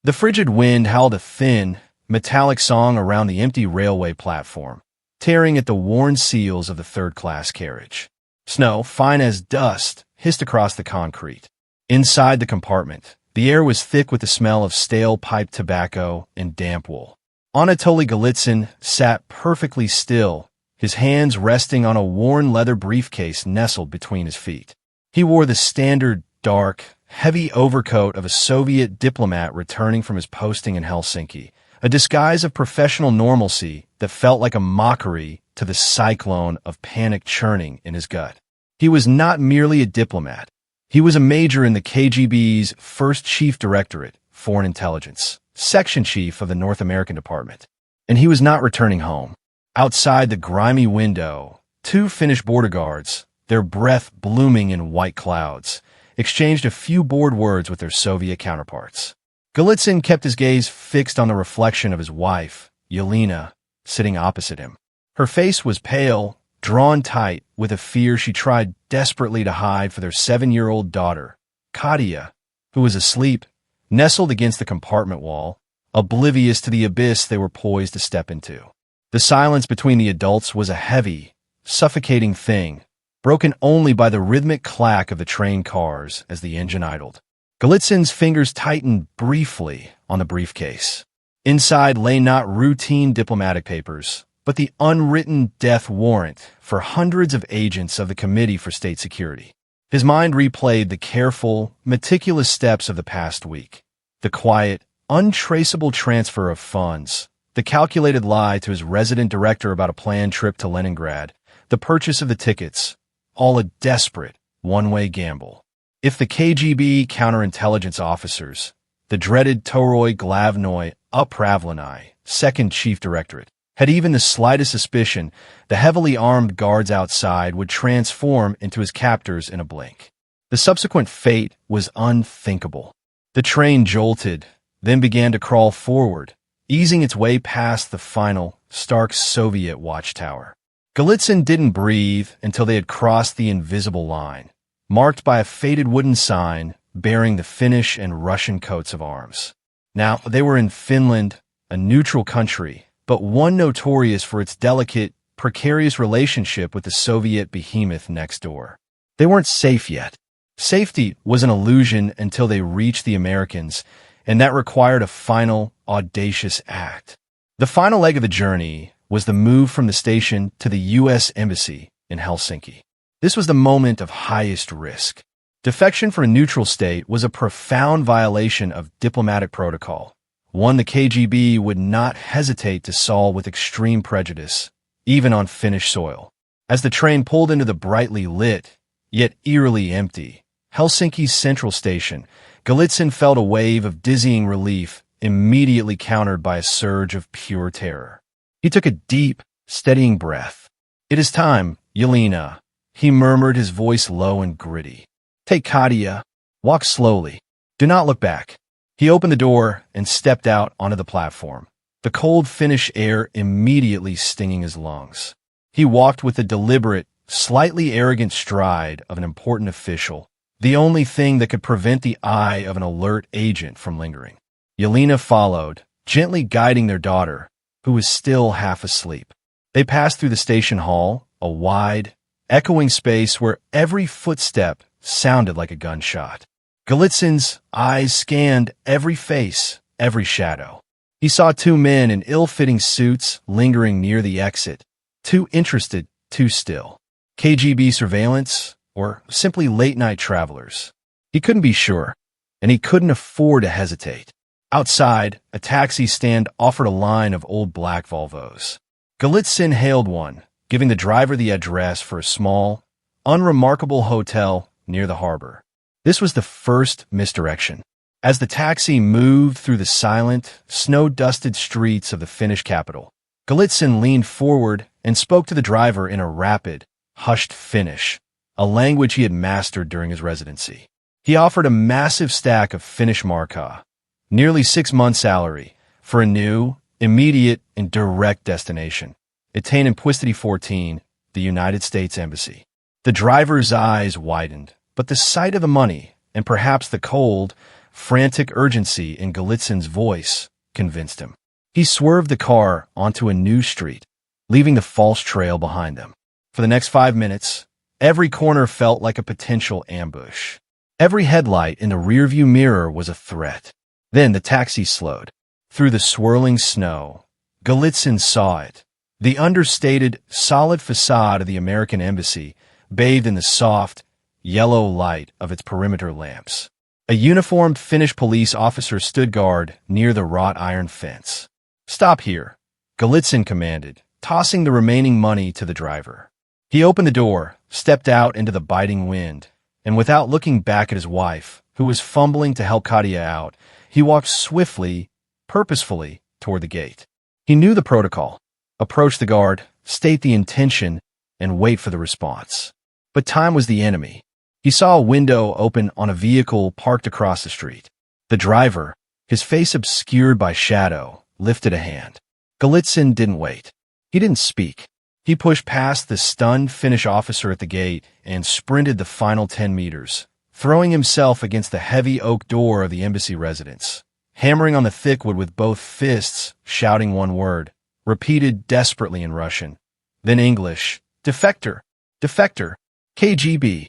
The frigid wind howled a thin, metallic song around the empty railway platform, tearing at the worn seals of the third-class carriage. Snow, fine as dust, hissed across the concrete. Inside the compartment, the air was thick with the smell of stale pipe tobacco and damp wool. Anatoliy Golitsyn sat perfectly still, his hands resting on a worn leather briefcase nestled between his feet. He wore the standard, dark, heavy overcoat of a Soviet diplomat returning from his posting in Helsinki, a disguise of professional normalcy that felt like a mockery to the cyclone of panic churning in his gut. He was not merely a diplomat. He was a major in the KGB's first chief directorate, Foreign Intelligence, section chief of the North American Department. And he was not returning home. Outside the grimy window, two Finnish border guards, their breath blooming in white clouds, exchanged a few bored words with their Soviet counterparts. Golitsyn kept his gaze fixed on the reflection of his wife, Yelena, sitting opposite him. Her face was pale, drawn tight with a fear she tried desperately to hide for their 7-year-old daughter, Katya, who was asleep, nestled against the compartment wall, oblivious to the abyss they were poised to step into. The silence between the adults was a heavy, suffocating thing, broken only by the rhythmic clack of the train cars as the engine idled. Golitsyn's fingers tightened briefly on the briefcase. Inside lay not routine diplomatic papers, but the unwritten death warrant for hundreds of agents of the Committee for State Security. His mind replayed the careful, meticulous steps of the past week. The quiet, untraceable transfer of funds, the calculated lie to his resident director about a planned trip to Leningrad, the purchase of the tickets, all a desperate, one-way gamble. If the KGB counterintelligence officers, the dreaded Toroi Glavnoi Upravlenie, second chief directorate, had even the slightest suspicion, the heavily armed guards outside would transform into his captors in a blink. The subsequent fate was unthinkable. The train jolted, then began to crawl forward, easing its way past the final, stark Soviet watchtower. Golitsyn didn't breathe until they had crossed the invisible line, marked by a faded wooden sign bearing the Finnish and Russian coats of arms. Now, they were in Finland, a neutral country, but one notorious for its delicate, precarious relationship with the Soviet behemoth next door. They weren't safe yet. Safety was an illusion until they reached the Americans, and that required a final, audacious act. The final leg of the journey was the move from the station to the U.S. Embassy in Helsinki. This was the moment of highest risk. Defection for a neutral state was a profound violation of diplomatic protocol, one the KGB would not hesitate to solve with extreme prejudice, even on Finnish soil. As the train pulled into the brightly lit, yet eerily empty, Helsinki's central station, Golitsyn felt a wave of dizzying relief, immediately countered by a surge of pure terror. He took a deep, steadying breath. "It is time, Yelena," he murmured, his voice low and gritty. "Take Katya. Walk slowly. Do not look back." He opened the door and stepped out onto the platform, the cold Finnish air immediately stinging his lungs. He walked with the deliberate, slightly arrogant stride of an important official, the only thing that could prevent the eye of an alert agent from lingering. Yelena followed, gently guiding their daughter, who was still half asleep. They passed through the station hall, a wide, echoing space where every footstep sounded like a gunshot. Golitsyn's eyes scanned every face, every shadow. He saw two men in ill-fitting suits lingering near the exit, too interested, too still. KGB surveillance, or simply late-night travelers? He couldn't be sure, and he couldn't afford to hesitate. Outside, a taxi stand offered a line of old black Volvos. Golitsyn hailed one, giving the driver the address for a small, unremarkable hotel near the harbor. This was the first misdirection. As the taxi moved through the silent, snow-dusted streets of the Finnish capital, Golitsyn leaned forward and spoke to the driver in a rapid, hushed Finnish, a language he had mastered during his residency. He offered a massive stack of Finnish marka, nearly 6 months' salary, for a new, immediate, and direct destination, Etain 14, the United States Embassy. The driver's eyes widened, but the sight of the money, and perhaps the cold, frantic urgency in Golitsyn's voice convinced him. He swerved the car onto a new street, leaving the false trail behind them. For the next 5 minutes, every corner felt like a potential ambush. Every headlight in the rearview mirror was a threat. Then the taxi slowed. Through the swirling snow, Golitsyn saw it. The understated, solid facade of the American embassy, bathed in the soft, yellow light of its perimeter lamps. A uniformed Finnish police officer stood guard near the wrought iron fence. "Stop here," Golitsyn commanded, tossing the remaining money to the driver. He opened the door, stepped out into the biting wind, and without looking back at his wife, who was fumbling to help Katia out, he walked swiftly, purposefully, toward the gate. He knew the protocol: approach the guard, state the intention, and wait for the response. But time was the enemy. He saw a window open on a vehicle parked across the street. The driver, his face obscured by shadow, lifted a hand. Golitsyn didn't wait. He didn't speak. He pushed past the stunned Finnish officer at the gate and sprinted the final 10 meters, throwing himself against the heavy oak door of the embassy residence, hammering on the thick wood with both fists, shouting one word, repeated desperately in Russian, then English: "Defector! Defector! KGB!"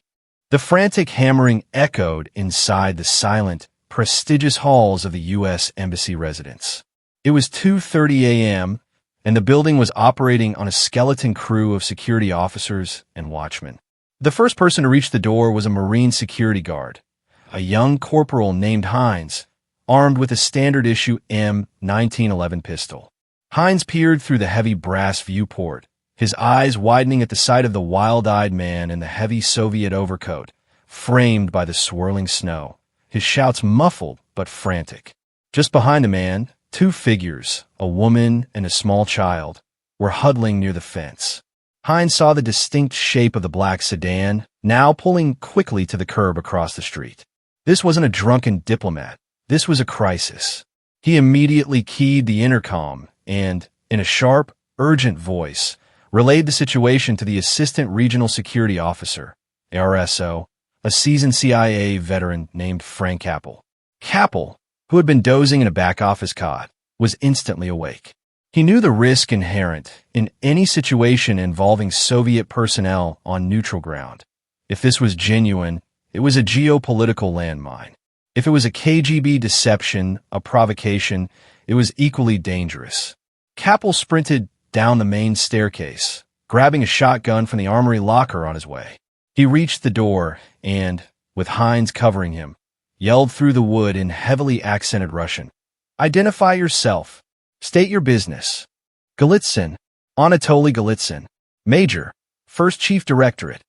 The frantic hammering echoed inside the silent, prestigious halls of the U.S. Embassy residence. It was 2:30 a.m., and the building was operating on a skeleton crew of security officers and watchmen. The first person to reach the door was a Marine security guard, a young corporal named Hines, armed with a standard-issue M1911 pistol. Hines peered through the heavy brass viewport, his eyes widening at the sight of the wild-eyed man in the heavy Soviet overcoat, framed by the swirling snow, his shouts muffled but frantic. Just behind the man, two figures, a woman and a small child, were huddling near the fence. Hines saw the distinct shape of the black sedan, now pulling quickly to the curb across the street. This wasn't a drunken diplomat. This was a crisis. He immediately keyed the intercom and, in a sharp, urgent voice, relayed the situation to the Assistant Regional Security Officer, RSO, a seasoned CIA veteran named Frank Capel. Capel, who had been dozing in a back-office cot, was instantly awake. He knew the risk inherent in any situation involving Soviet personnel on neutral ground. If this was genuine, it was a geopolitical landmine. If it was a KGB deception, a provocation, it was equally dangerous. Capel sprinted down the main staircase, grabbing a shotgun from the armory locker on his way. He reached the door and, with Hines covering him, yelled through the wood in heavily accented Russian, "Identify yourself. State your business." "Golitsyn, Anatoliy Golitsyn, Major, 1st Chief Directorate."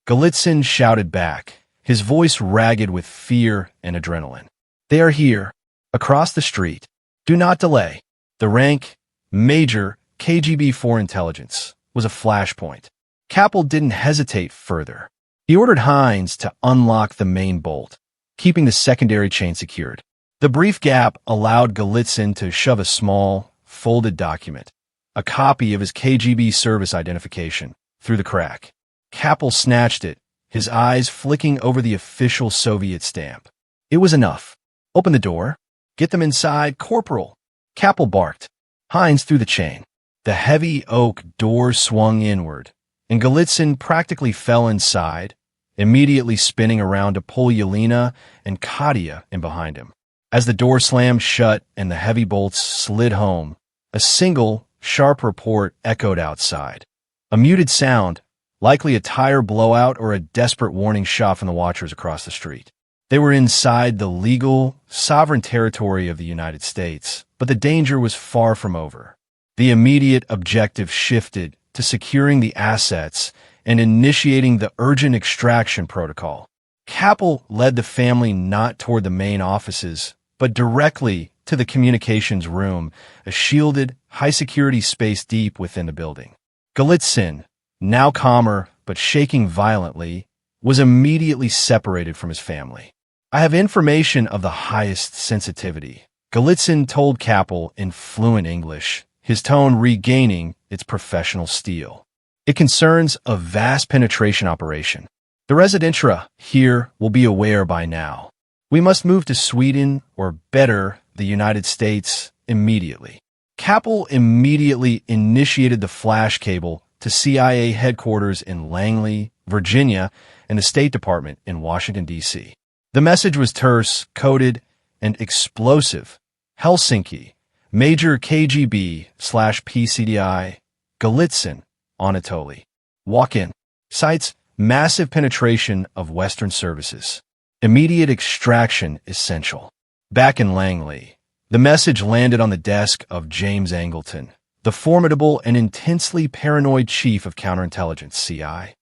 Golitsyn shouted back, his voice ragged with fear and adrenaline. "They are here, across the street. Do not delay." The rank, Major, KGB 4 Intelligence, was a flashpoint. Capel didn't hesitate further. He ordered Hines to unlock the main bolt, keeping the secondary chain secured. The brief gap allowed Golitsyn to shove a small, folded document, a copy of his KGB service identification, through the crack. Capel snatched it, his eyes flicking over the official Soviet stamp. It was enough. "Open the door. Get them inside, Corporal," Capel barked. Hines threw the chain. The heavy oak door swung inward, and Golitsyn practically fell inside, immediately spinning around to pull Yelena and Katia in behind him. As the door slammed shut and the heavy bolts slid home, a single, sharp report echoed outside. A muted sound, likely a tire blowout or a desperate warning shot from the watchers across the street. They were inside the legal, sovereign territory of the United States, but the danger was far from over. The immediate objective shifted to securing the assets and initiating the urgent extraction protocol. Capel led the family not toward the main offices, but directly to the communications room, a shielded, high-security space deep within the building. Golitsyn, now calmer but shaking violently, was immediately separated from his family. "I have information of the highest sensitivity," Golitsyn told Capel in fluent English, his tone regaining its professional steel. "It concerns a vast penetration operation. The residential here will be aware by now. We must move to Sweden, or better, the United States, immediately. Kappel immediately initiated the flash cable to CIA headquarters in Langley, Virginia, and the State Department in Washington, D.C. The message was terse, coded, and explosive. Helsinki, Major KGB/PCDI, Golitsyn, Anatoliy. Walk-in. Cites massive penetration of Western services. Immediate extraction essential. Back in Langley, the message landed on the desk of James Angleton, the formidable and intensely paranoid chief of counterintelligence, CI.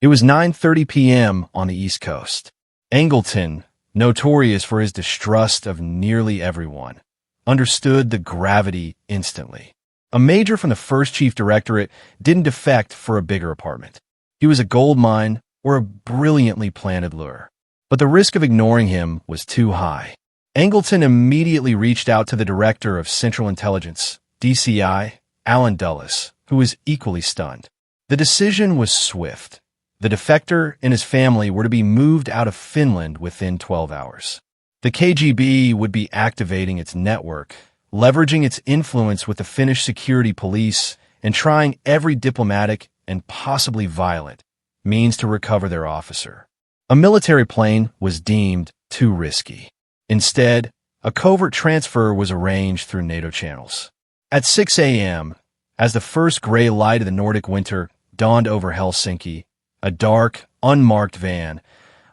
It was 9:30 p.m. on the East Coast. Angleton, notorious for his distrust of nearly everyone, understood the gravity instantly. A major from the 1st Chief Directorate didn't defect for a bigger apartment. He was a gold mine or a brilliantly planted lure. But the risk of ignoring him was too high. Angleton immediately reached out to the Director of Central Intelligence, DCI, Alan Dulles, who was equally stunned. The decision was swift. The defector and his family were to be moved out of Finland within 12 hours. The KGB would be activating its network, leveraging its influence with the Finnish security police, and trying every diplomatic and possibly violent means to recover their officer. A military plane was deemed too risky. Instead, a covert transfer was arranged through NATO channels. At 6 a.m., as the first gray light of the Nordic winter dawned over Helsinki, a dark, unmarked van,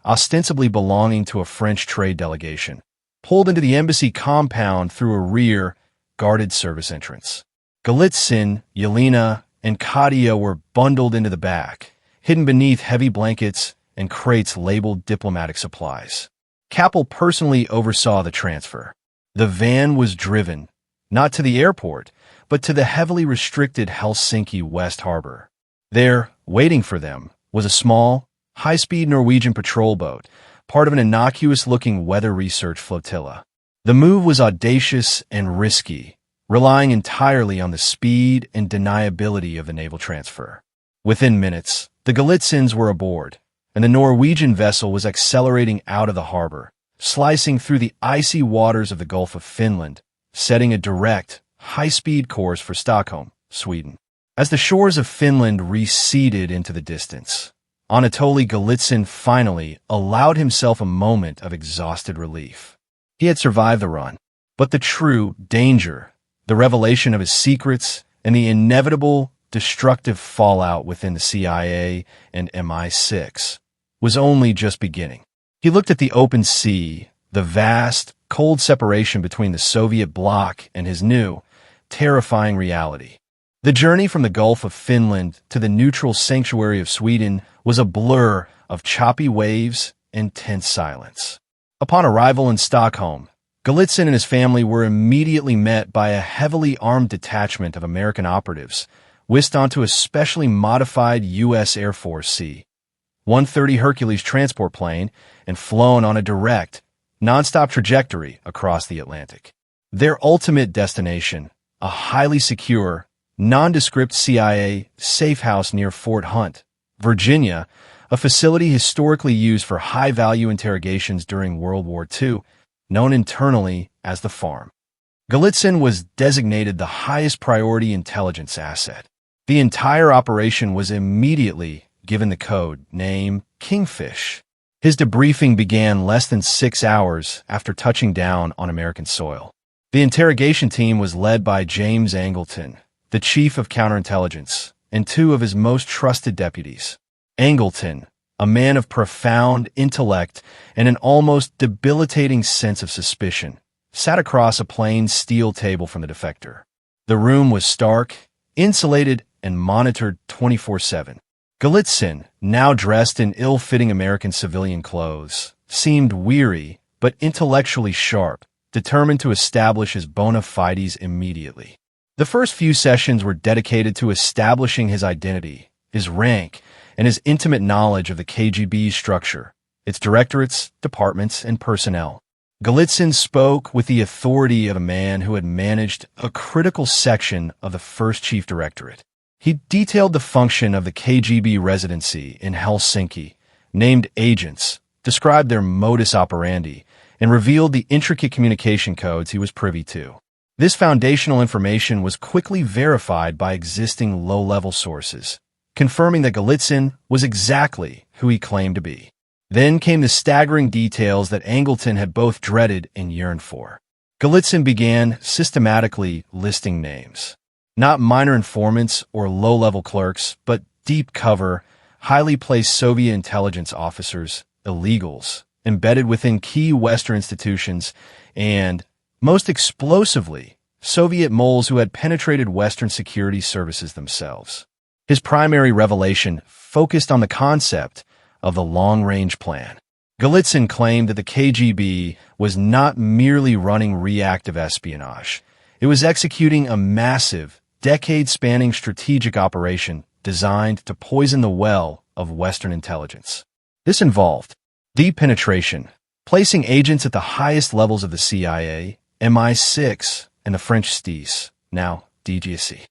ostensibly belonging to a French trade delegation, pulled into the embassy compound through a rear, guarded service entrance. Golitsyn, Yelena, and Katia were bundled into the back, hidden beneath heavy blankets and crates labeled diplomatic supplies. Kappel personally oversaw the transfer. The van was driven, not to the airport, but to the heavily restricted Helsinki West Harbor. There, waiting for them, was a small, high-speed Norwegian patrol boat, part of an innocuous-looking weather research flotilla. The move was audacious and risky, relying entirely on the speed and deniability of the naval transfer. Within minutes, the Golitsyns were aboard, and the Norwegian vessel was accelerating out of the harbor, slicing through the icy waters of the Gulf of Finland, setting a direct, high-speed course for Stockholm, Sweden. As the shores of Finland receded into the distance, Anatoliy Golitsyn finally allowed himself a moment of exhausted relief. He had survived the run, but the true danger, the revelation of his secrets, and the inevitable, destructive fallout within the CIA and MI6 was only just beginning. He looked at the open sea, the vast, cold separation between the Soviet bloc and his new, terrifying reality. The journey from the Gulf of Finland to the neutral sanctuary of Sweden was a blur of choppy waves and tense silence. Upon arrival in Stockholm, Golitsyn and his family were immediately met by a heavily armed detachment of American operatives, whisked onto a specially modified U.S. Air Force C-130 Hercules transport plane and flown on a direct, nonstop trajectory across the Atlantic. Their ultimate destination, a highly secure, nondescript CIA safe house near Fort Hunt, Virginia, a facility historically used for high-value interrogations during World War II, known internally as the Farm. Golitsyn was designated the highest priority intelligence asset. The entire operation was immediately given the code name Kingfish. His debriefing began less than 6 hours after touching down on American soil. The interrogation team was led by James Angleton, the chief of counterintelligence, and 2 of his most trusted deputies. Angleton, a man of profound intellect and an almost debilitating sense of suspicion, sat across a plain steel table from the defector. The room was stark, insulated, and monitored 24/7. Golitsyn, now dressed in ill-fitting American civilian clothes, seemed weary but intellectually sharp, determined to establish his bona fides immediately. The first few sessions were dedicated to establishing his identity, his rank, and his intimate knowledge of the KGB structure, its directorates, departments, and personnel. Golitsyn spoke with the authority of a man who had managed a critical section of the 1st Chief Directorate. He detailed the function of the KGB residency in Helsinki, named agents, described their modus operandi, and revealed the intricate communication codes he was privy to. This foundational information was quickly verified by existing low-level sources, confirming that Golitsyn was exactly who he claimed to be. Then came the staggering details that Angleton had both dreaded and yearned for. Golitsyn began systematically listing names. Not minor informants or low-level clerks, but deep-cover, highly placed Soviet intelligence officers, illegals, embedded within key Western institutions, and, most explosively, Soviet moles who had penetrated Western security services themselves. His primary revelation focused on the concept of the long-range plan. Golitsyn claimed that the KGB was not merely running reactive espionage. It was executing a massive, decade-spanning strategic operation designed to poison the well of Western intelligence. This involved deep penetration, placing agents at the highest levels of the CIA, MI6, and the French STIS, now DGSE.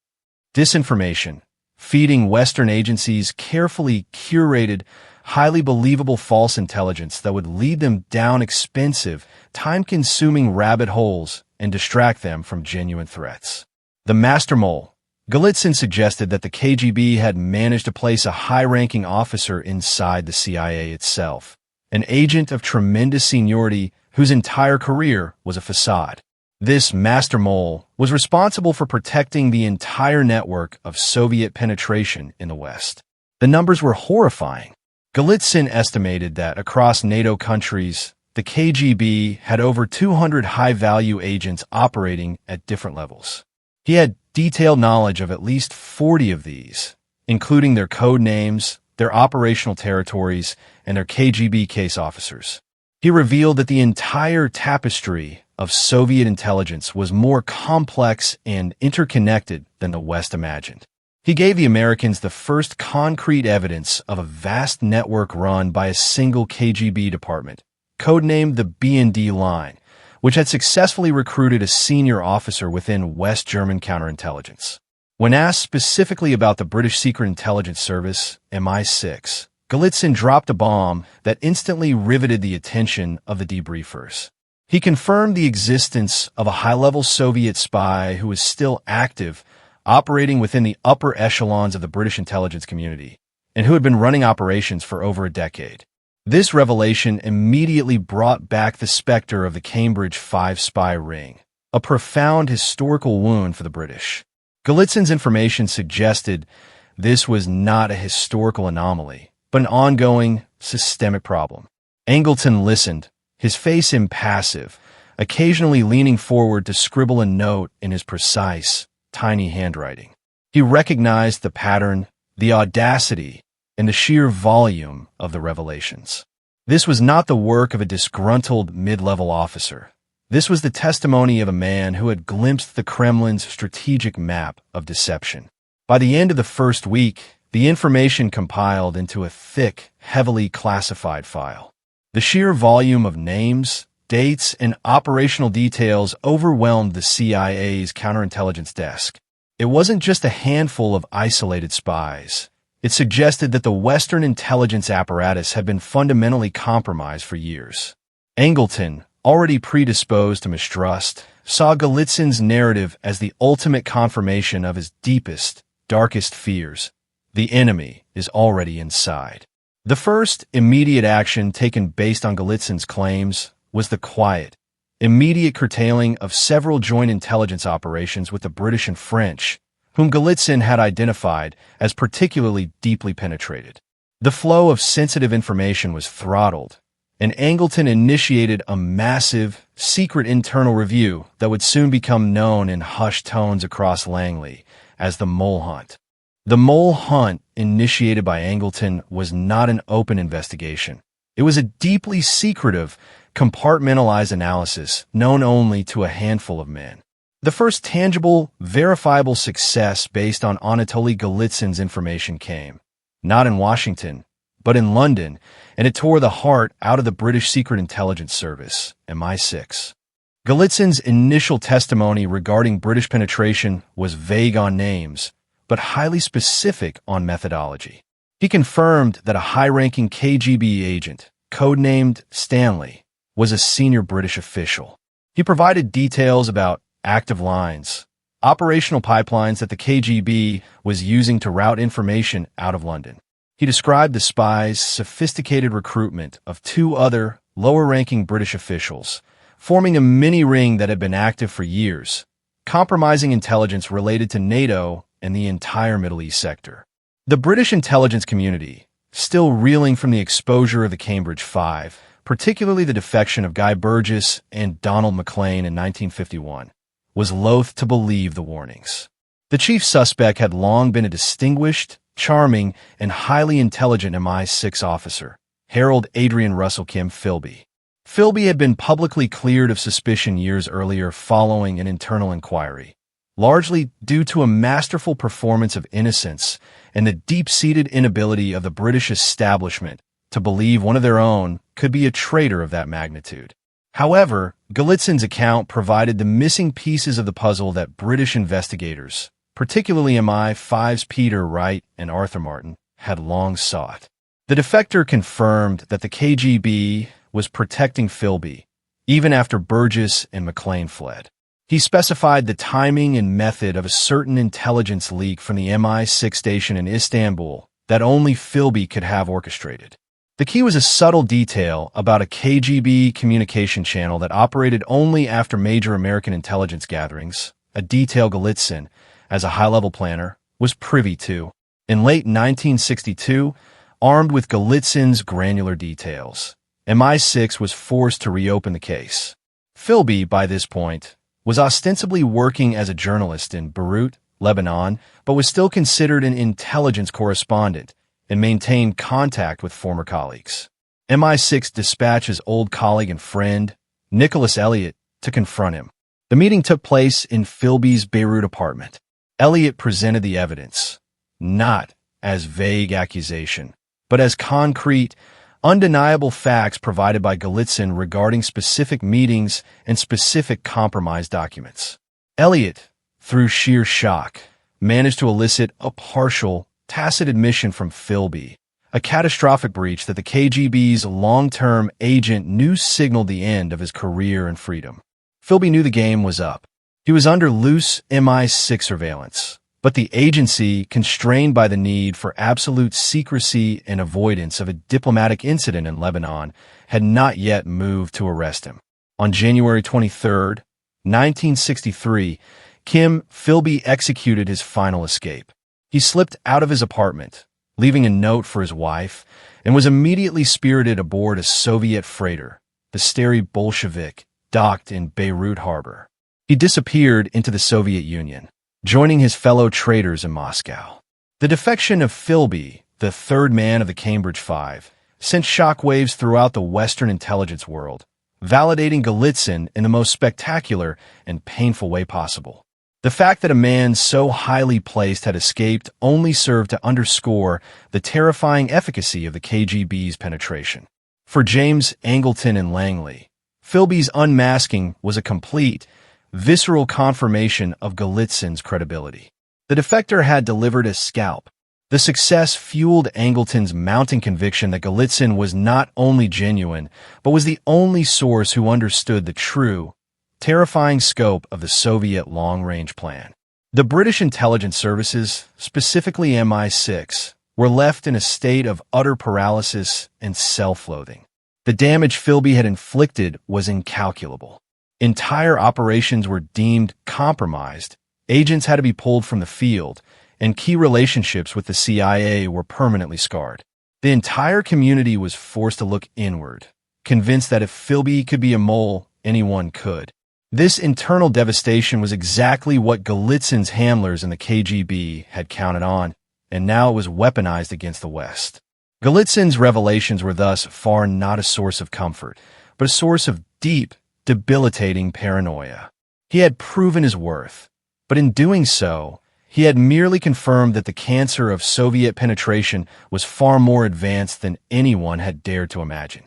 Disinformation, feeding Western agencies carefully curated, highly believable false intelligence that would lead them down expensive, time-consuming rabbit holes and distract them from genuine threats. The master mole. Golitsyn suggested that the KGB had managed to place a high-ranking officer inside the CIA itself, an agent of tremendous seniority whose entire career was a facade. This master mole was responsible for protecting the entire network of Soviet penetration in the West. The numbers were horrifying. Golitsyn estimated that across NATO countries, the KGB had over 200 high-value agents operating at different levels. He had detailed knowledge of at least 40 of these, including their code names, their operational territories, and their KGB case officers. He revealed that the entire tapestry of Soviet intelligence was more complex and interconnected than the West imagined. He gave the Americans the first concrete evidence of a vast network run by a single KGB department, codenamed the B&D Line, which had successfully recruited a senior officer within West German counterintelligence. When asked specifically about the British Secret Intelligence Service, MI6, Golitsyn dropped a bomb that instantly riveted the attention of the debriefers. He confirmed the existence of a high-level Soviet spy who was still active, operating within the upper echelons of the British intelligence community, and who had been running operations for over a decade. This revelation immediately brought back the specter of the Cambridge Five-spy ring, a profound historical wound for the British. Golitsyn's information suggested this was not a historical anomaly, but an ongoing, systemic problem. Angleton listened, his face impassive, occasionally leaning forward to scribble a note in his precise, tiny handwriting. He recognized the pattern, the audacity, and the sheer volume of the revelations. This was not the work of a disgruntled mid-level officer. This was the testimony of a man who had glimpsed the Kremlin's strategic map of deception. By the end of the first week, the information compiled into a thick, heavily classified file. The sheer volume of names, dates, and operational details overwhelmed the CIA's counterintelligence desk. It wasn't just a handful of isolated spies. It suggested that the Western intelligence apparatus had been fundamentally compromised for years. Angleton, already predisposed to mistrust, saw Golitsyn's narrative as the ultimate confirmation of his deepest, darkest fears. The enemy is already inside. The first immediate action taken based on Golitsyn's claims was the quiet, immediate curtailing of several joint intelligence operations with the British and French, whom Golitsyn had identified as particularly deeply penetrated. The flow of sensitive information was throttled, and Angleton initiated a massive, secret internal review that would soon become known in hushed tones across Langley as the Mole Hunt. The Mole Hunt, initiated by Angleton, was not an open investigation. It was a deeply secretive, compartmentalized analysis known only to a handful of men. The first tangible, verifiable success based on Anatoliy Golitsyn's information came, not in Washington, but in London, and it tore the heart out of the British Secret Intelligence Service, MI6. Golitsyn's initial testimony regarding British penetration was vague on names, but highly specific on methodology. He confirmed that a high-ranking KGB agent, codenamed Stanley, was a senior British official. He provided details about active lines, operational pipelines that the KGB was using to route information out of London. He described the spies' sophisticated recruitment of two other, lower-ranking British officials, forming a mini-ring that had been active for years, compromising intelligence related to NATO and the entire Middle East sector. The British intelligence community, still reeling from the exposure of the Cambridge Five, particularly the defection of Guy Burgess and Donald Maclean in 1951, was loath to believe the warnings. The chief suspect had long been a distinguished, charming, and highly intelligent MI6 officer, Harold Adrian Russell Kim Philby. Philby had been publicly cleared of suspicion years earlier following an internal inquiry, largely due to a masterful performance of innocence and the deep-seated inability of the British establishment to believe one of their own could be a traitor of that magnitude. However, Golitsyn's account provided the missing pieces of the puzzle that British investigators, particularly MI5's Peter Wright and Arthur Martin, had long sought. The Defector confirmed that the KGB was protecting Philby, even after Burgess and Maclean fled. He specified the timing and method of a certain intelligence leak from the MI6 station in Istanbul that only Philby could have orchestrated. The key was a subtle detail about a KGB communication channel that operated only after major American intelligence gatherings, a detail Golitsyn, as a high-level planner, was privy to. In late 1962, armed with Golitsyn's granular details, MI6 was forced to reopen the case. Philby, by this point, was ostensibly working as a journalist in Beirut, Lebanon, but was still considered an intelligence correspondent and maintained contact with former colleagues. MI6 dispatched his old colleague and friend, Nicholas Elliott, to confront him. The meeting took place in Philby's Beirut apartment. Elliott presented the evidence, not as vague accusation, but as concrete, undeniable facts provided by Golitsyn regarding specific meetings and specific compromise documents. Elliott, through sheer shock, managed to elicit a partial, tacit admission from Philby, a catastrophic breach that the KGB's long-term agent knew signaled the end of his career and freedom. Philby knew the game was up. He was under loose MI6 surveillance, but the agency, constrained by the need for absolute secrecy and avoidance of a diplomatic incident in Lebanon, had not yet moved to arrest him. On January 23, 1963, Kim Philby executed his final escape. He slipped out of his apartment, leaving a note for his wife, and was immediately spirited aboard a Soviet freighter, the Stary Bolshevik, docked in Beirut harbor. He disappeared into the Soviet Union, joining his fellow traitors in Moscow. The defection of Philby, the third man of the Cambridge Five, sent shockwaves throughout the Western intelligence world, validating Golitsyn in the most spectacular and painful way possible. The fact that a man so highly placed had escaped only served to underscore the terrifying efficacy of the KGB's penetration. For James Angleton and Langley, Philby's unmasking was a complete, visceral confirmation of Golitsyn's credibility. The Defector had delivered a scalp. The success fueled Angleton's mounting conviction that Golitsyn was not only genuine, but was the only source who understood the true, terrifying scope of the Soviet long-range plan. The British intelligence services, specifically MI6, were left in a state of utter paralysis and self-loathing. The damage Philby had inflicted was incalculable. Entire operations were deemed compromised, agents had to be pulled from the field, and key relationships with the CIA were permanently scarred. The entire community was forced to look inward, convinced that if Philby could be a mole, anyone could. This internal devastation was exactly what Golitsyn's handlers in the KGB had counted on, and now it was weaponized against the West. Golitsyn's revelations were thus far not a source of comfort, but a source of deep, debilitating paranoia. He had proven his worth, but in doing so, he had merely confirmed that the cancer of Soviet penetration was far more advanced than anyone had dared to imagine.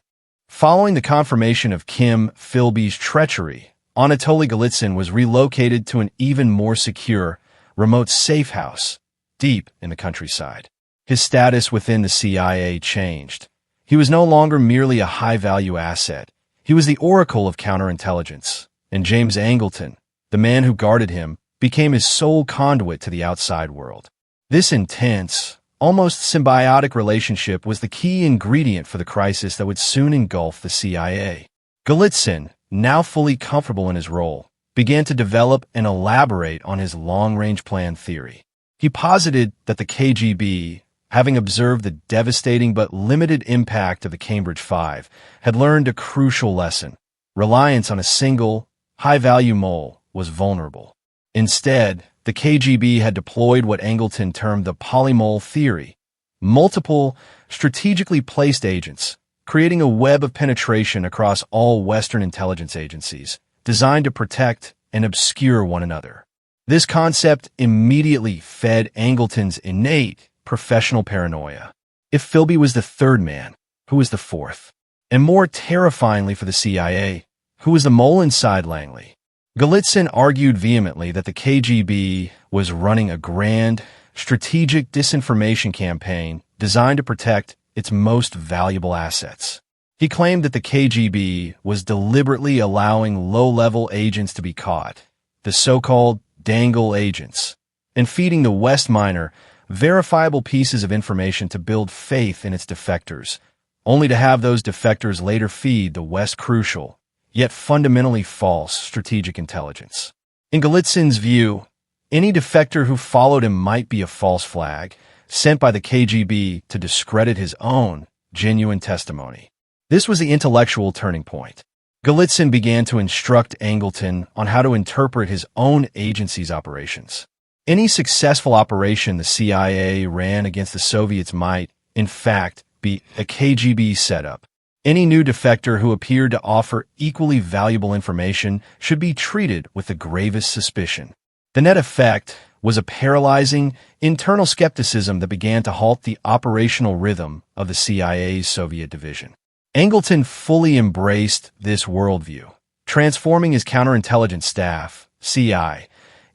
Following the confirmation of Kim Philby's treachery, Anatoliy Golitsyn was relocated to an even more secure, remote safe house, deep in the countryside. His status within the CIA changed. He was no longer merely a high-value asset. He was the oracle of counterintelligence, and James Angleton, the man who guarded him, became his sole conduit to the outside world. This intense, almost symbiotic relationship was the key ingredient for the crisis that would soon engulf the CIA. Golitsyn, now fully comfortable in his role, began to develop and elaborate on his long-range plan theory. He posited that the KGB, having observed the devastating but limited impact of the Cambridge Five, had learned a crucial lesson. Reliance on a single, high-value mole was vulnerable. Instead, the KGB had deployed what Angleton termed the polymole theory, multiple, strategically placed agents, creating a web of penetration across all Western intelligence agencies, designed to protect and obscure one another. This concept immediately fed Angleton's innate professional paranoia. If Philby was the third man, who was the fourth? And more terrifyingly for the CIA, who was the mole inside Langley? Golitsyn argued vehemently that the KGB was running a grand, strategic disinformation campaign designed to protect its most valuable assets. He claimed that the KGB was deliberately allowing low-level agents to be caught, the so-called dangle agents, and feeding the West Minor verifiable pieces of information to build faith in its defectors, only to have those defectors later feed the West crucial, yet fundamentally false strategic intelligence. In Golitsyn's view, any defector who followed him might be a false flag, sent by the KGB to discredit his own genuine testimony. This was the intellectual turning point. Golitsyn began to instruct Angleton on how to interpret his own agency's operations. Any successful operation the CIA ran against the Soviets might, in fact, be a KGB setup. Any new defector who appeared to offer equally valuable information should be treated with the gravest suspicion. The net effect was a paralyzing, internal skepticism that began to halt the operational rhythm of the CIA's Soviet division. Angleton fully embraced this worldview, transforming his counterintelligence staff, CI,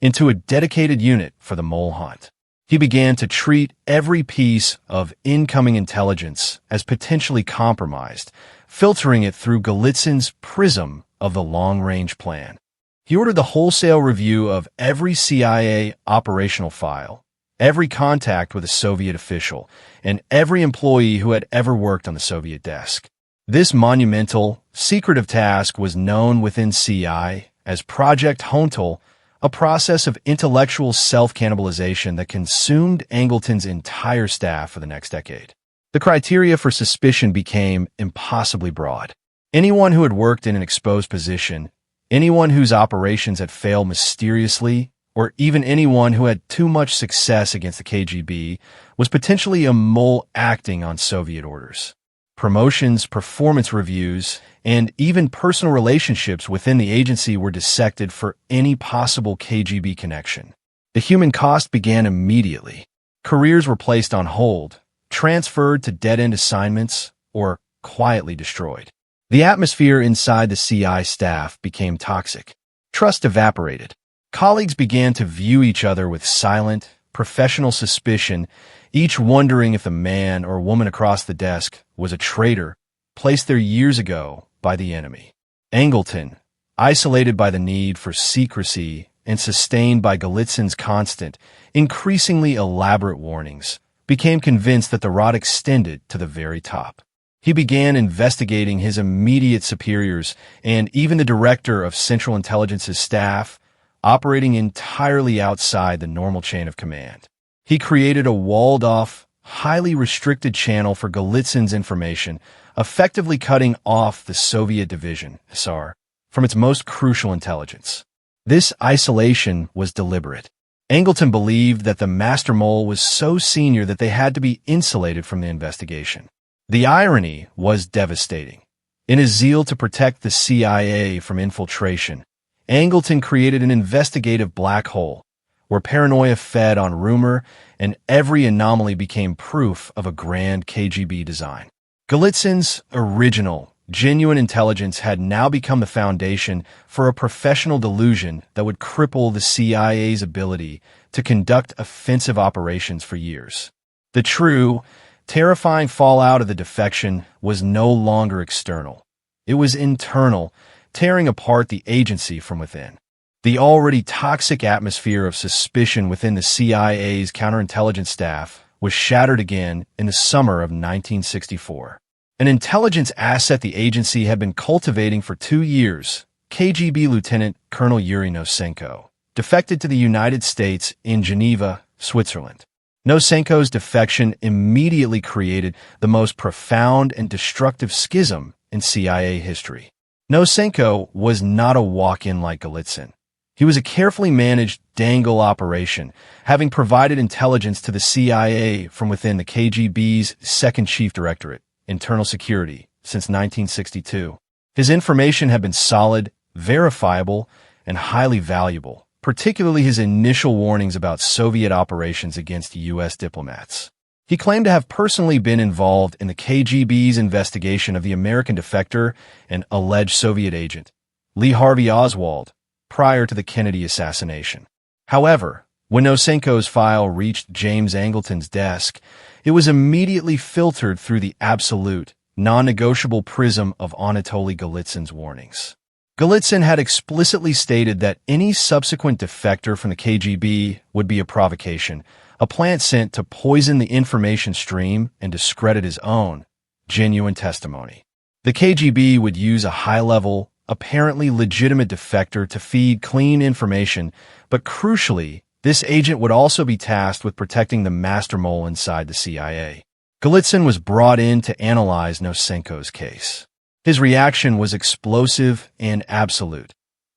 into a dedicated unit for the mole hunt. He began to treat every piece of incoming intelligence as potentially compromised, filtering it through Golitsyn's prism of the long-range plan. He ordered the wholesale review of every CIA operational file, every contact with a Soviet official, and every employee who had ever worked on the Soviet desk. This monumental, secretive task was known within CI as Project Hontel, a process of intellectual self-cannibalization that consumed Angleton's entire staff for the next decade. The criteria for suspicion became impossibly broad. Anyone who had worked in an exposed position, anyone whose operations had failed mysteriously, or even anyone who had too much success against the KGB was potentially a mole acting on Soviet orders. Promotions, performance reviews, and even personal relationships within the agency were dissected for any possible KGB connection. The human cost began immediately. Careers were placed on hold, transferred to dead-end assignments, or quietly destroyed. The atmosphere inside the CI staff became toxic. Trust evaporated. Colleagues began to view each other with silent, professional suspicion, each wondering if the man or woman across the desk was a traitor, placed there years ago by the enemy. Angleton, isolated by the need for secrecy and sustained by Golitsyn's constant, increasingly elaborate warnings, became convinced that the rot extended to the very top. He began investigating his immediate superiors and even the director of Central Intelligence's staff, operating entirely outside the normal chain of command. He created a walled-off, highly restricted channel for Golitsyn's information, effectively cutting off the Soviet division, SR, from its most crucial intelligence. This isolation was deliberate. Angleton believed that the master mole was so senior that they had to be insulated from the investigation. The irony was devastating. In his zeal to protect the CIA from infiltration, Angleton created an investigative black hole, where paranoia fed on rumor and every anomaly became proof of a grand KGB design. Golitsyn's original, genuine intelligence had now become the foundation for a professional delusion that would cripple the CIA's ability to conduct offensive operations for years. The true, terrifying fallout of the defection was no longer external. It was internal, tearing apart the agency from within. The already toxic atmosphere of suspicion within the CIA's counterintelligence staff was shattered again in the summer of 1964. An intelligence asset the agency had been cultivating for 2 years, KGB Lieutenant Colonel Yuri Nosenko, defected to the United States in Geneva, Switzerland. Nosenko's defection immediately created the most profound and destructive schism in CIA history. Nosenko was not a walk-in like Golitsyn. He was a carefully managed dangle operation, having provided intelligence to the CIA from within the KGB's Second Chief Directorate, Internal Security, since 1962. His information had been solid, verifiable, and highly valuable, particularly his initial warnings about Soviet operations against U.S. diplomats. He claimed to have personally been involved in the KGB's investigation of the American defector and alleged Soviet agent, Lee Harvey Oswald, prior to the Kennedy assassination. However, when Nosenko's file reached James Angleton's desk, it was immediately filtered through the absolute, non-negotiable prism of Anatoly Golitsyn's warnings. Golitsyn had explicitly stated that any subsequent defector from the KGB would be a provocation, a plant sent to poison the information stream and discredit his own genuine testimony. The KGB would use a high-level, apparently legitimate defector to feed clean information, but crucially, this agent would also be tasked with protecting the master mole inside the CIA. Golitsyn was brought in to analyze Nosenko's case. His reaction was explosive and absolute.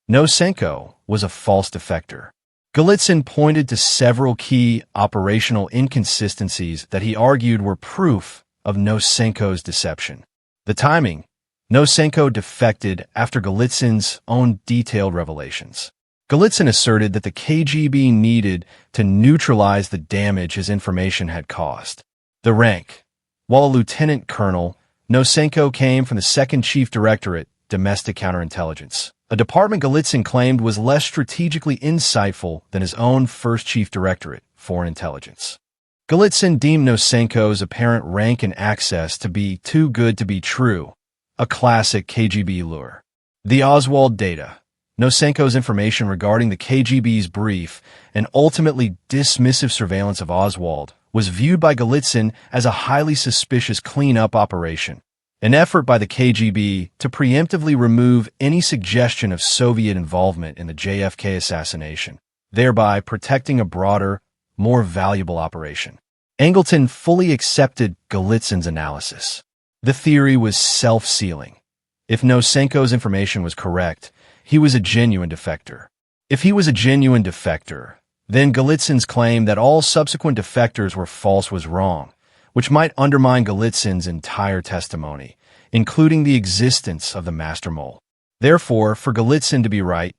Nosenko was a false defector. Golitsyn pointed to several key operational inconsistencies that he argued were proof of Nosenko's deception. The timing. Nosenko defected after Golitsyn's own detailed revelations. Golitsyn asserted that the KGB needed to neutralize the damage his information had caused. The rank. While a lieutenant colonel, Nosenko came from the Second Chief Directorate, Domestic Counterintelligence, a department Golitsyn claimed was less strategically insightful than his own First Chief Directorate, Foreign Intelligence. Golitsyn deemed Nosenko's apparent rank and access to be too good to be true, a classic KGB lure. The Oswald data. Nosenko's information regarding the KGB's brief and ultimately dismissive surveillance of Oswald was viewed by Golitsyn as a highly suspicious cleanup operation, an effort by the KGB to preemptively remove any suggestion of Soviet involvement in the JFK assassination, thereby protecting a broader, more valuable operation. Angleton fully accepted Golitsyn's analysis. The theory was self-sealing. If Nosenko's information was correct, he was a genuine defector. If he was a genuine defector, then Golitsyn's claim that all subsequent defectors were false was wrong, which might undermine Golitsyn's entire testimony, including the existence of the master mole. Therefore, for Golitsyn to be right,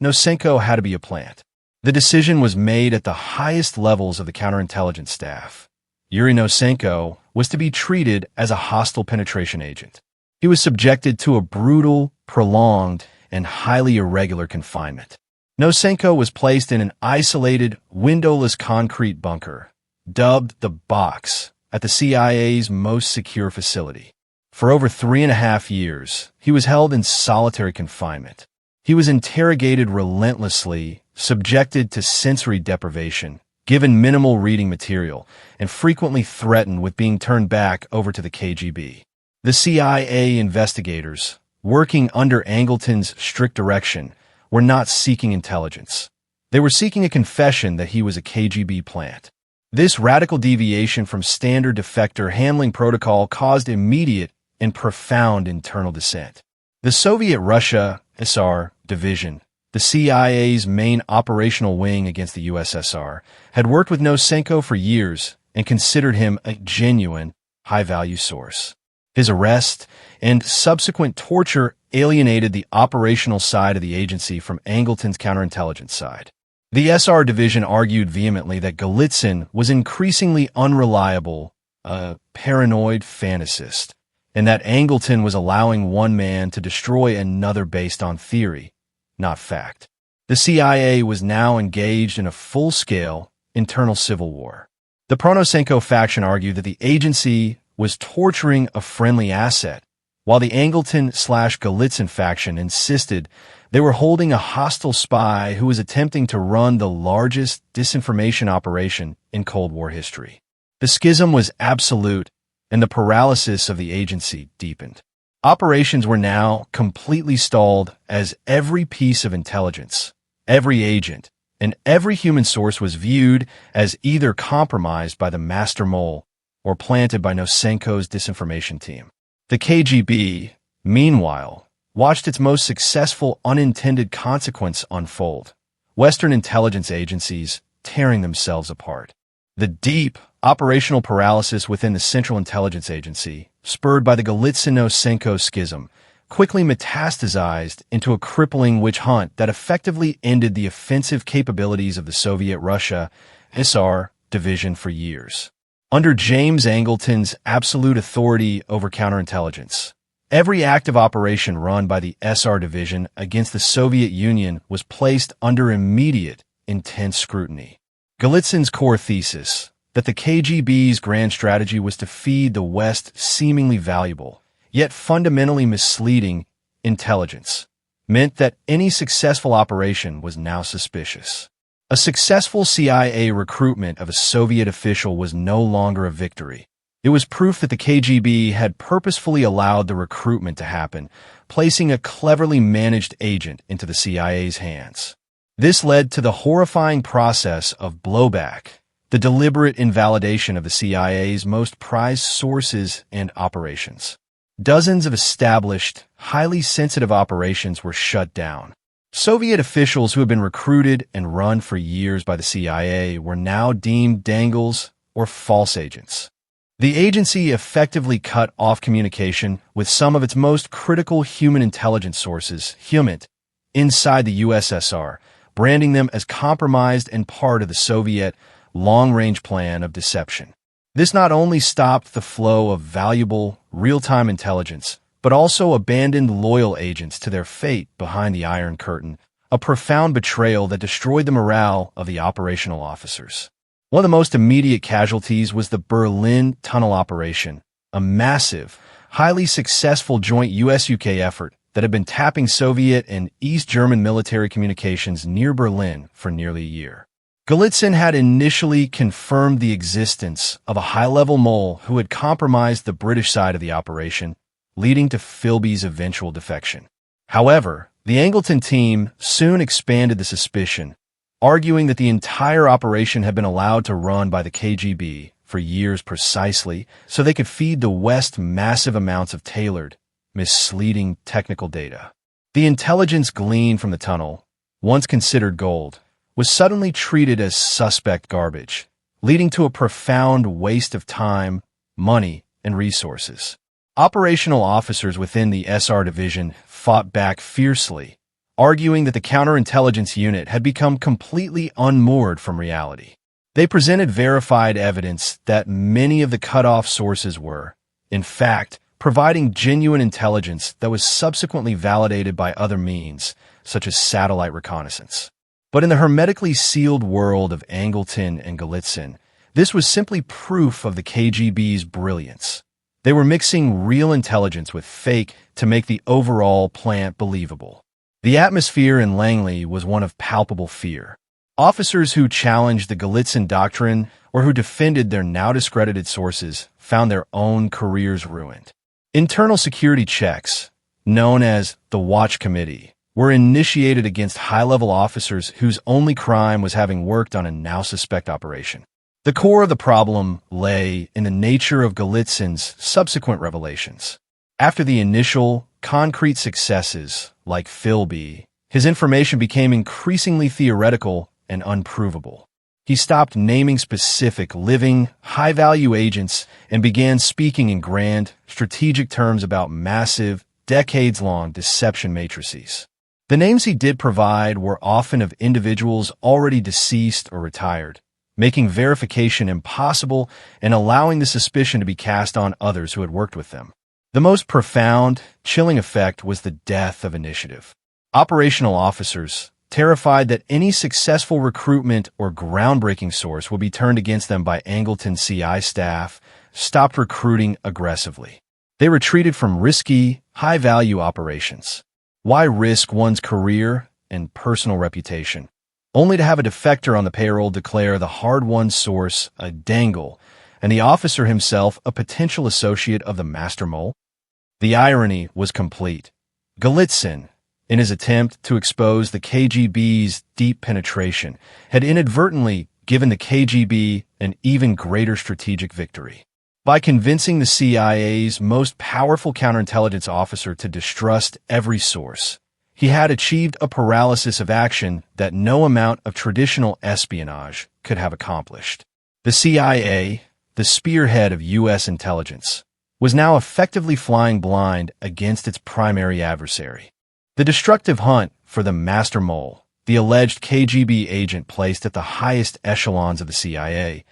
Nosenko had to be a plant. The decision was made at the highest levels of the counterintelligence staff. Yuri Nosenko was to be treated as a hostile penetration agent. He was subjected to a brutal, prolonged, and highly irregular confinement. Nosenko was placed in an isolated, windowless concrete bunker, dubbed the Box, at the CIA's most secure facility. For over 3.5 years, he was held in solitary confinement. He was interrogated relentlessly, subjected to sensory deprivation, given minimal reading material, and frequently threatened with being turned back over to the KGB. The CIA investigators, working under Angleton's strict direction, were not seeking intelligence. They were seeking a confession that he was a KGB plant. This radical deviation from standard defector handling protocol caused immediate and profound internal dissent. The Soviet Russia SR Division, the CIA's main operational wing against the USSR, had worked with Nosenko for years and considered him a genuine, high-value source. His arrest and subsequent torture alienated the operational side of the agency from Angleton's counterintelligence side. The SR Division argued vehemently that Golitsyn was increasingly unreliable, a paranoid fantasist, and that Angleton was allowing one man to destroy another based on theory, not fact. The CIA was now engaged in a full-scale internal civil war. The pro-Nosenko faction argued that the agency was torturing a friendly asset, while the Angleton/Golitsyn faction insisted they were holding a hostile spy who was attempting to run the largest disinformation operation in Cold War history. The schism was absolute, and the paralysis of the agency deepened. Operations were now completely stalled as every piece of intelligence, every agent, and every human source was viewed as either compromised by the master mole or planted by Nosenko's disinformation team. The KGB, meanwhile, watched its most successful unintended consequence unfold: Western intelligence agencies tearing themselves apart. The deep operational paralysis within the Central Intelligence Agency, spurred by the Golitsyn-Nosenko schism, quickly metastasized into a crippling witch hunt that effectively ended the offensive capabilities of the Soviet Russia SR division for years. Under James Angleton's absolute authority over counterintelligence, every active operation run by the SR division against the Soviet Union was placed under immediate, intense scrutiny. Golitsyn's core thesis, that the KGB's grand strategy was to feed the West seemingly valuable, yet fundamentally misleading, intelligence, meant that any successful operation was now suspicious. A successful CIA recruitment of a Soviet official was no longer a victory. It was proof that the KGB had purposefully allowed the recruitment to happen, placing a cleverly managed agent into the CIA's hands. This led to the horrifying process of blowback, the deliberate invalidation of the CIA's most prized sources and operations. Dozens of established, highly sensitive operations were shut down. Soviet officials who had been recruited and run for years by the CIA were now deemed dangles or false agents. The agency effectively cut off communication with some of its most critical human intelligence sources, inside the USSR, branding them as compromised and part of the Soviet long-range plan of deception. This not only stopped the flow of valuable, real-time intelligence, but also abandoned loyal agents to their fate behind the Iron Curtain, a profound betrayal that destroyed the morale of the operational officers. One of the most immediate casualties was the Berlin Tunnel Operation, a massive, highly successful joint US-UK effort that had been tapping Soviet and East German military communications near Berlin for nearly a year. Golitsyn had initially confirmed the existence of a high-level mole who had compromised the British side of the operation, leading to Philby's eventual defection. However, the Angleton team soon expanded the suspicion, arguing that the entire operation had been allowed to run by the KGB for years precisely so they could feed the West massive amounts of tailored, misleading technical data. The intelligence gleaned from the tunnel, once considered gold, was suddenly treated as suspect garbage, leading to a profound waste of time, money, and resources. Operational officers within the SR division fought back fiercely, arguing that the counterintelligence unit had become completely unmoored from reality. They presented verified evidence that many of the cut-off sources were, in fact, providing genuine intelligence that was subsequently validated by other means, such as satellite reconnaissance. But in the hermetically sealed world of Angleton and Golitsyn, this was simply proof of the KGB's brilliance. They were mixing real intelligence with fake to make the overall plant believable. The atmosphere in Langley was one of palpable fear. Officers who challenged the Golitsyn doctrine or who defended their now discredited sources found their own careers ruined. Internal security checks, known as the Watch Committee, were initiated against high-level officers whose only crime was having worked on a now-suspect operation. The core of the problem lay in the nature of Golitsyn's subsequent revelations. After the initial, concrete successes, like Philby, his information became increasingly theoretical and unprovable. He stopped naming specific, living, high-value agents and began speaking in grand, strategic terms about massive, decades-long deception matrices. The names he did provide were often of individuals already deceased or retired, making verification impossible and allowing the suspicion to be cast on others who had worked with them. The most profound, chilling effect was the death of initiative. Operational officers, terrified that any successful recruitment or groundbreaking source would be turned against them by Angleton CI staff, stopped recruiting aggressively. They retreated from risky, high-value operations. Why risk one's career and personal reputation, only to have a defector on the payroll declare the hard-won source a dangle and the officer himself a potential associate of the master mole? The irony was complete. Golitsyn, in his attempt to expose the KGB's deep penetration, had inadvertently given the KGB an even greater strategic victory. By convincing the CIA's most powerful counterintelligence officer to distrust every source, he had achieved a paralysis of action that no amount of traditional espionage could have accomplished. The CIA, the spearhead of U.S. intelligence, was now effectively flying blind against its primary adversary. The destructive hunt for the master mole, the alleged KGB agent placed at the highest echelons of the CIA,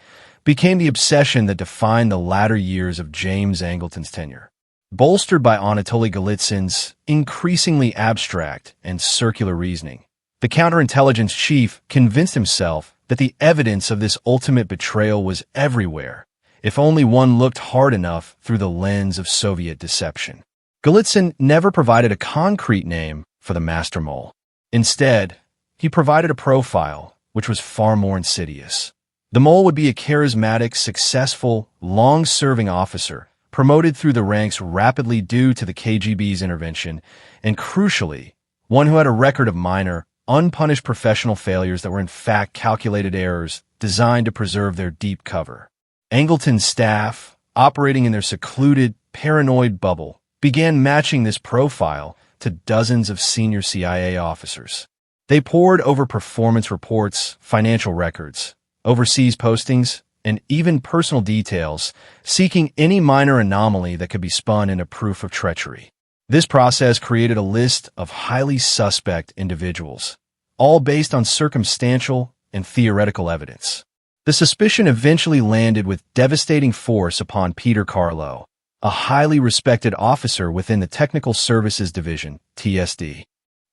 became the obsession that defined the latter years of James Angleton's tenure. Bolstered by Anatoliy Golitsyn's increasingly abstract and circular reasoning, the counterintelligence chief convinced himself that the evidence of this ultimate betrayal was everywhere, if only one looked hard enough through the lens of Soviet deception. Golitsyn never provided a concrete name for the master mole. Instead, he provided a profile, which was far more insidious. The mole would be a charismatic, successful, long-serving officer, promoted through the ranks rapidly due to the KGB's intervention, and crucially, one who had a record of minor, unpunished professional failures that were in fact calculated errors designed to preserve their deep cover. Angleton's staff, operating in their secluded, paranoid bubble, began matching this profile to dozens of senior CIA officers. They pored over performance reports, financial records, overseas postings, and even personal details, seeking any minor anomaly that could be spun into proof of treachery. This process created a list of highly suspect individuals, all based on circumstantial and theoretical evidence. The suspicion eventually landed with devastating force upon Peter Carlo, a highly respected officer within the Technical Services Division, TSD.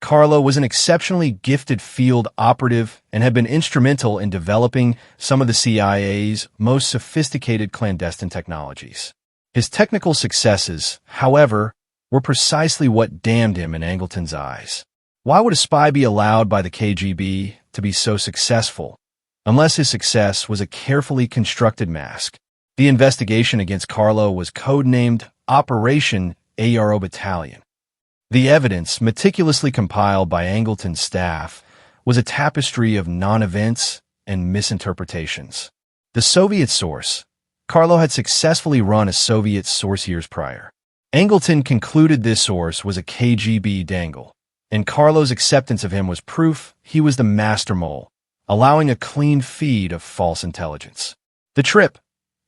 Carlo was an exceptionally gifted field operative and had been instrumental in developing some of the CIA's most sophisticated clandestine technologies. His technical successes, however, were precisely what damned him in Angleton's eyes. Why would a spy be allowed by the KGB to be so successful, unless his success was a carefully constructed mask? The investigation against Carlo was codenamed Operation ARO Battalion. The evidence, meticulously compiled by Angleton's staff, was a tapestry of non-events and misinterpretations. The Soviet source. Carlo had successfully run a Soviet source years prior. Angleton concluded this source was a KGB dangle, and Carlo's acceptance of him was proof he was the master mole, allowing a clean feed of false intelligence. The trip.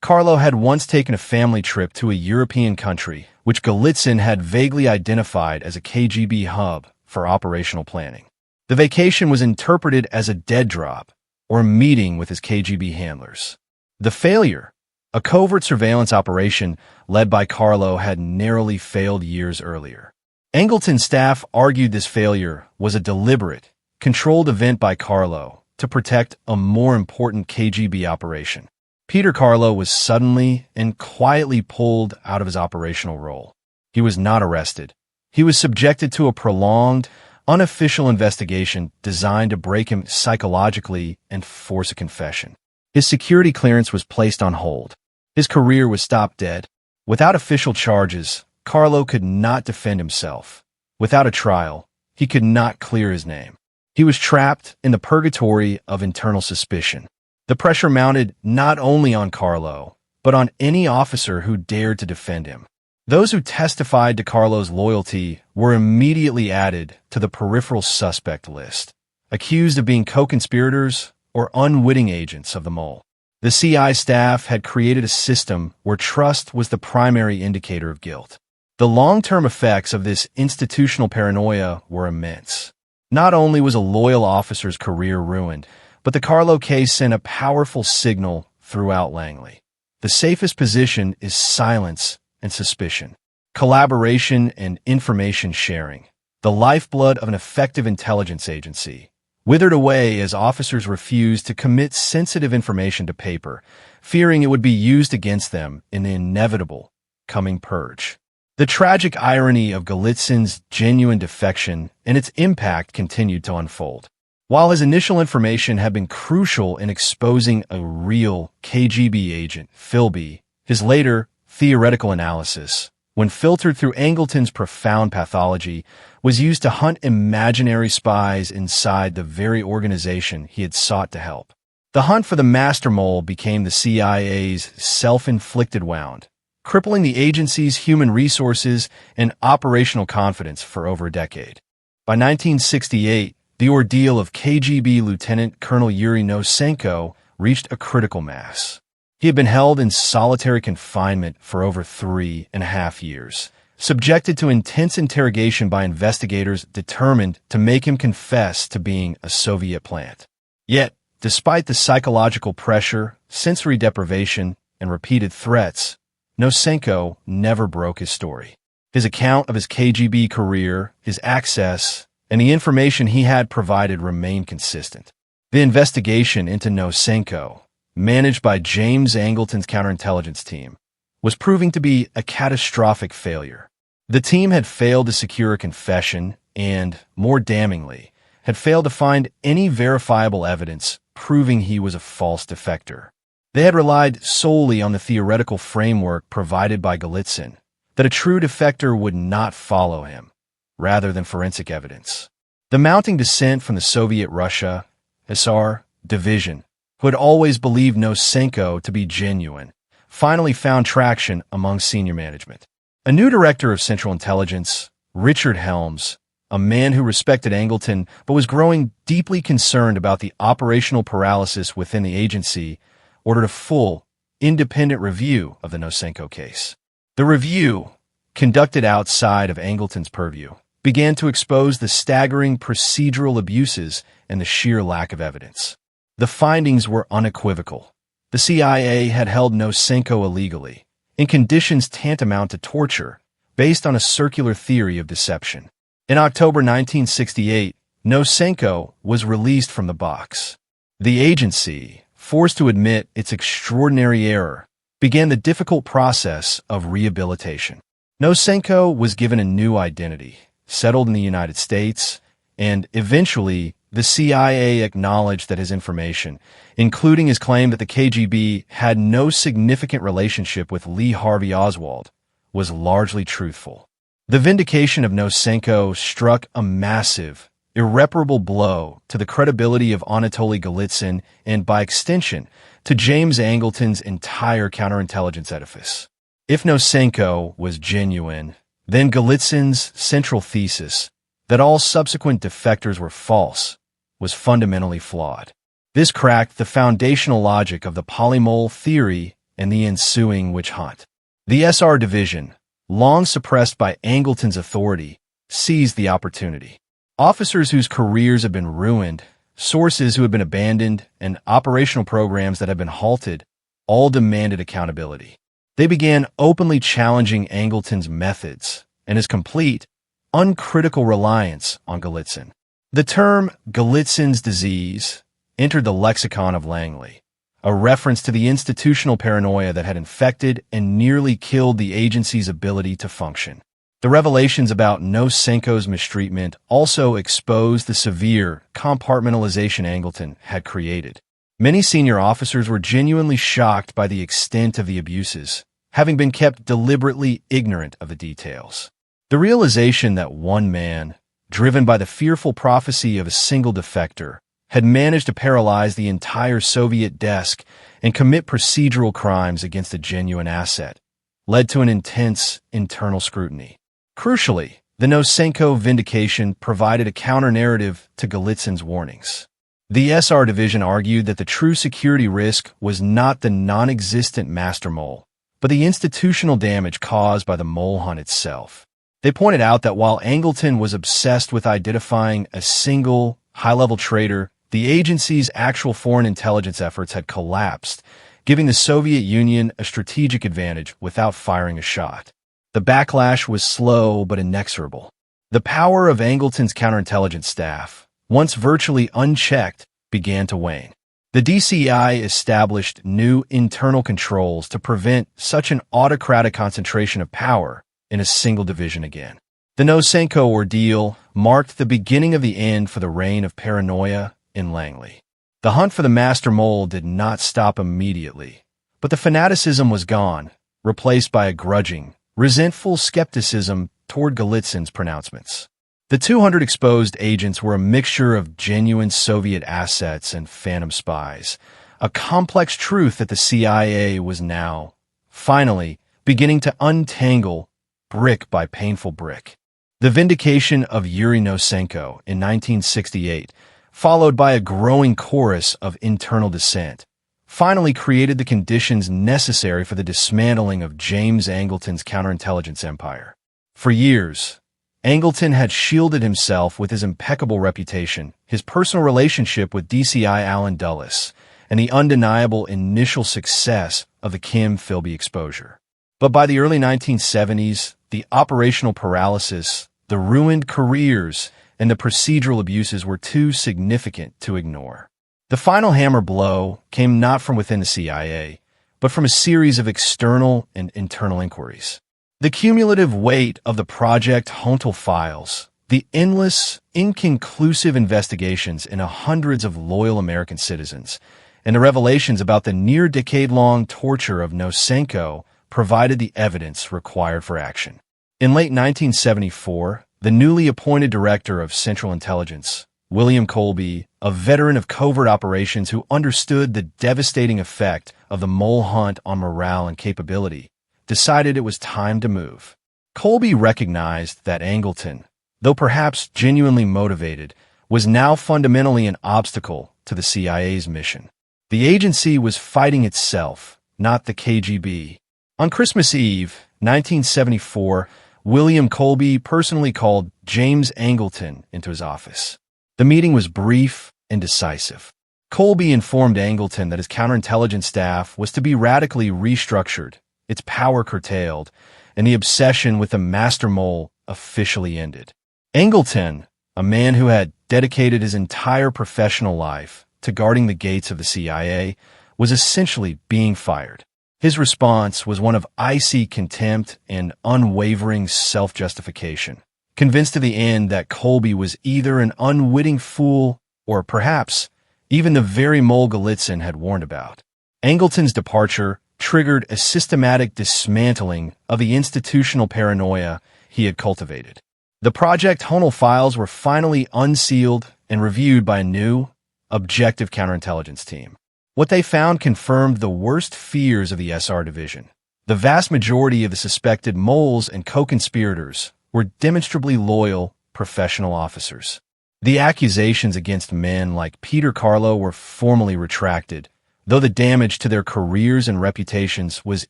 Carlo had once taken a family trip to a European country, which Golitsyn had vaguely identified as a KGB hub for operational planning. The vacation was interpreted as a dead drop, or a meeting with his KGB handlers. The failure, a covert surveillance operation led by Carlo, had narrowly failed years earlier. Angleton's staff argued this failure was a deliberate, controlled event by Carlo to protect a more important KGB operation. Peter Carlo was suddenly and quietly pulled out of his operational role. He was not arrested. He was subjected to a prolonged, unofficial investigation designed to break him psychologically and force a confession. His security clearance was placed on hold. His career was stopped dead. Without official charges, Carlo could not defend himself. Without a trial, he could not clear his name. He was trapped in the purgatory of internal suspicion. The pressure mounted not only on Carlo, but on any officer who dared to defend him. Those who testified to Carlo's loyalty were immediately added to the peripheral suspect list, accused of being co-conspirators or unwitting agents of the mole. The CI staff had created a system where trust was the primary indicator of guilt. The long-term effects of this institutional paranoia were immense. Not only was a loyal officer's career ruined, but the Carlo case sent a powerful signal throughout Langley. The safest position is silence and suspicion, collaboration and information sharing. The lifeblood of an effective intelligence agency withered away as officers refused to commit sensitive information to paper, fearing it would be used against them in the inevitable coming purge. The tragic irony of Golitsyn's genuine defection and its impact continued to unfold. While his initial information had been crucial in exposing a real KGB agent, Philby, his later theoretical analysis, when filtered through Angleton's profound pathology, was used to hunt imaginary spies inside the very organization he had sought to help. The hunt for the master mole became the CIA's self-inflicted wound, crippling the agency's human resources and operational confidence for over a decade. By 1968, the ordeal of KGB Lieutenant Colonel Yuri Nosenko reached a critical mass. He had been held in solitary confinement for over 3.5 years, subjected to intense interrogation by investigators determined to make him confess to being a Soviet plant. Yet, despite the psychological pressure, sensory deprivation, and repeated threats, Nosenko never broke his story. His account of his KGB career, his access, and the information he had provided remained consistent. The investigation into Nosenko, managed by James Angleton's counterintelligence team, was proving to be a catastrophic failure. The team had failed to secure a confession and, more damningly, had failed to find any verifiable evidence proving he was a false defector. They had relied solely on the theoretical framework provided by Golitsyn, that a true defector would not follow him, rather than forensic evidence. The mounting dissent from the Soviet Russia, SR, division, who had always believed Nosenko to be genuine, finally found traction among senior management. A new director of Central Intelligence, Richard Helms, a man who respected Angleton but was growing deeply concerned about the operational paralysis within the agency, ordered a full, independent review of the Nosenko case. The review, conducted outside of Angleton's purview, began to expose the staggering procedural abuses and the sheer lack of evidence. The findings were unequivocal. The CIA had held Nosenko illegally, in conditions tantamount to torture, based on a circular theory of deception. In October 1968, Nosenko was released from the box. The agency, forced to admit its extraordinary error, began the difficult process of rehabilitation. Nosenko was given a new identity, settled in the United States, and eventually the CIA acknowledged that his information, including his claim that the KGB had no significant relationship with Lee Harvey Oswald, was largely truthful. The vindication of Nosenko struck a massive, irreparable blow to the credibility of Anatoliy Golitsyn and, by extension, to James Angleton's entire counterintelligence edifice. If Nosenko was genuine, then Golitsyn's central thesis, that all subsequent defectors were false, was fundamentally flawed. This cracked the foundational logic of the polymole theory and the ensuing witch hunt. The SR division, long suppressed by Angleton's authority, seized the opportunity. Officers whose careers had been ruined, sources who had been abandoned, and operational programs that had been halted all demanded accountability. They began openly challenging Angleton's methods and his complete, uncritical reliance on Golitsyn. The term Golitsyn's disease entered the lexicon of Langley, a reference to the institutional paranoia that had infected and nearly killed the agency's ability to function. The revelations about Nosenko's mistreatment also exposed the severe compartmentalization Angleton had created. Many senior officers were genuinely shocked by the extent of the abuses, having been kept deliberately ignorant of the details. The realization that one man, driven by the fearful prophecy of a single defector, had managed to paralyze the entire Soviet desk and commit procedural crimes against a genuine asset, led to an intense internal scrutiny. Crucially, the Nosenko vindication provided a counter-narrative to Golitsyn's warnings. The SR division argued that the true security risk was not the non-existent master mole, but the institutional damage caused by the mole hunt itself. They pointed out that while Angleton was obsessed with identifying a single, high-level traitor, the agency's actual foreign intelligence efforts had collapsed, giving the Soviet Union a strategic advantage without firing a shot. The backlash was slow but inexorable. The power of Angleton's counterintelligence staff, once virtually unchecked, began to wane. The DCI established new internal controls to prevent such an autocratic concentration of power in a single division again. The Nosenko ordeal marked the beginning of the end for the reign of paranoia in Langley. The hunt for the master mole did not stop immediately, but the fanaticism was gone, replaced by a grudging, resentful skepticism toward Golitsyn's pronouncements. The 200 exposed agents were a mixture of genuine Soviet assets and phantom spies, a complex truth that the CIA was now, finally, beginning to untangle brick by painful brick. The vindication of Yuri Nosenko in 1968, followed by a growing chorus of internal dissent, finally created the conditions necessary for the dismantling of James Angleton's counterintelligence empire. For years, Angleton had shielded himself with his impeccable reputation, his personal relationship with DCI Allen Dulles, and the undeniable initial success of the Kim Philby exposure. But by the early 1970s, the operational paralysis, the ruined careers, and the procedural abuses were too significant to ignore. The final hammer blow came not from within the CIA, but from a series of external and internal inquiries. The cumulative weight of the Project Hontel files, the endless, inconclusive investigations into hundreds of loyal American citizens, and the revelations about the near-decade-long torture of Nosenko provided the evidence required for action. In late 1974, the newly appointed Director of Central Intelligence, William Colby, a veteran of covert operations who understood the devastating effect of the mole hunt on morale and capability, decided it was time to move. Colby recognized that Angleton, though perhaps genuinely motivated, was now fundamentally an obstacle to the CIA's mission. The agency was fighting itself, not the KGB. On Christmas Eve, 1974, William Colby personally called James Angleton into his office. The meeting was brief and decisive. Colby informed Angleton that his counterintelligence staff was to be radically restructured, its power curtailed, and the obsession with the master mole officially ended. Angleton, a man who had dedicated his entire professional life to guarding the gates of the CIA, was essentially being fired. His response was one of icy contempt and unwavering self-justification, convinced to the end that Colby was either an unwitting fool or perhaps even the very mole Golitsyn had warned about. Angleton's departure triggered a systematic dismantling of the institutional paranoia he had cultivated. The Project Hontel files were finally unsealed and reviewed by a new, objective counterintelligence team. What they found confirmed the worst fears of the SR division. The vast majority of the suspected moles and co-conspirators were demonstrably loyal, professional officers. The accusations against men like Peter Carlo were formally retracted, though the damage to their careers and reputations was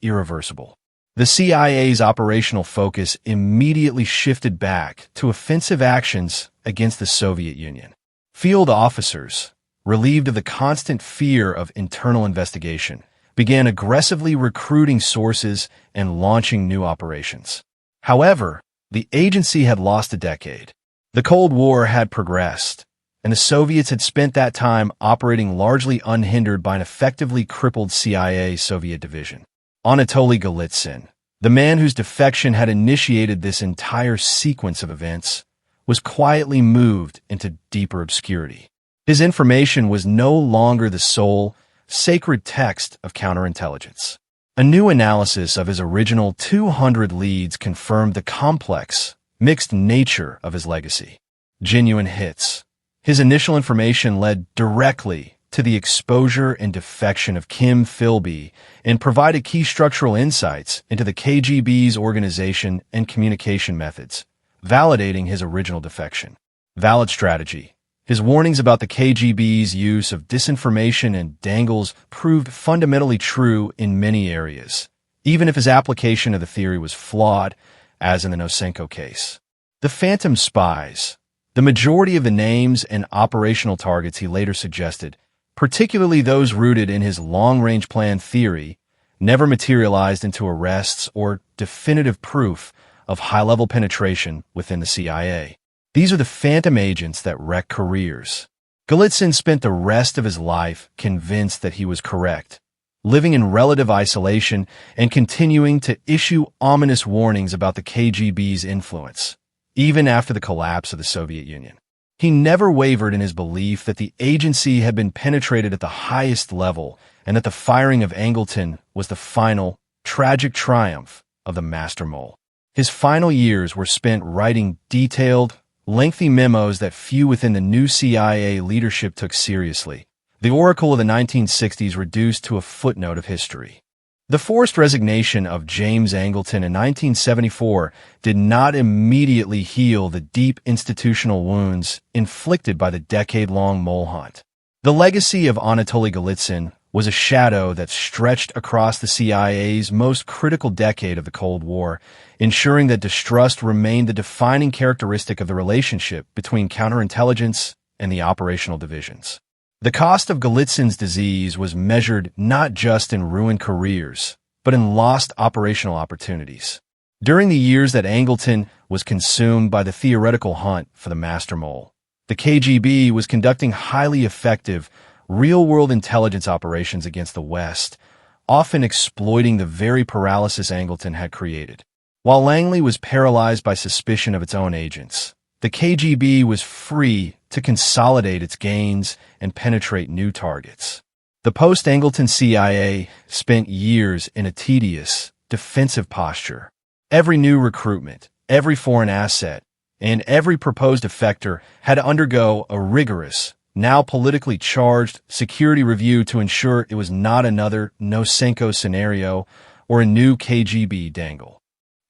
irreversible. The CIA's operational focus immediately shifted back to offensive actions against the Soviet Union. Field officers, relieved of the constant fear of internal investigation, began aggressively recruiting sources and launching new operations. However, the agency had lost a decade. The Cold War had progressed, and the Soviets had spent that time operating largely unhindered by an effectively crippled CIA Soviet division. Anatoliy Golitsyn, the man whose defection had initiated this entire sequence of events, was quietly moved into deeper obscurity. His information was no longer the sole, sacred text of counterintelligence. A new analysis of his original 200 leads confirmed the complex, mixed nature of his legacy. Genuine hits. His initial information led directly to the exposure and defection of Kim Philby and provided key structural insights into the KGB's organization and communication methods, validating his original defection. Valid strategy. His warnings about the KGB's use of disinformation and dangles proved fundamentally true in many areas, even if his application of the theory was flawed, as in the Nosenko case. The phantom spies, the majority of the names and operational targets he later suggested, particularly those rooted in his long-range plan theory, never materialized into arrests or definitive proof of high-level penetration within the CIA. These are the phantom agents that wreck careers. Golitsyn spent the rest of his life convinced that he was correct, living in relative isolation and continuing to issue ominous warnings about the KGB's influence, even after the collapse of the Soviet Union. He never wavered in his belief that the agency had been penetrated at the highest level and that the firing of Angleton was the final, tragic triumph of the master mole. His final years were spent writing detailed, lengthy memos that few within the new CIA leadership took seriously, the oracle of the 1960s reduced to a footnote of history. The forced resignation of James Angleton in 1974 did not immediately heal the deep institutional wounds inflicted by the decade-long mole hunt. The legacy of Anatoliy Golitsyn was a shadow that stretched across the CIA's most critical decade of the Cold War, ensuring that distrust remained the defining characteristic of the relationship between counterintelligence and the operational divisions. The cost of Golitsyn's disease was measured not just in ruined careers, but in lost operational opportunities. During the years that Angleton was consumed by the theoretical hunt for the master mole, the KGB was conducting highly effective, real-world intelligence operations against the West, often exploiting the very paralysis Angleton had created. While Langley was paralyzed by suspicion of its own agents, the KGB was free to consolidate its gains and penetrate new targets. The post-Angleton CIA spent years in a tedious, defensive posture. Every new recruitment, every foreign asset, and every proposed defector had to undergo a rigorous, now politically charged, security review to ensure it was not another Nosenko scenario or a new KGB dangle.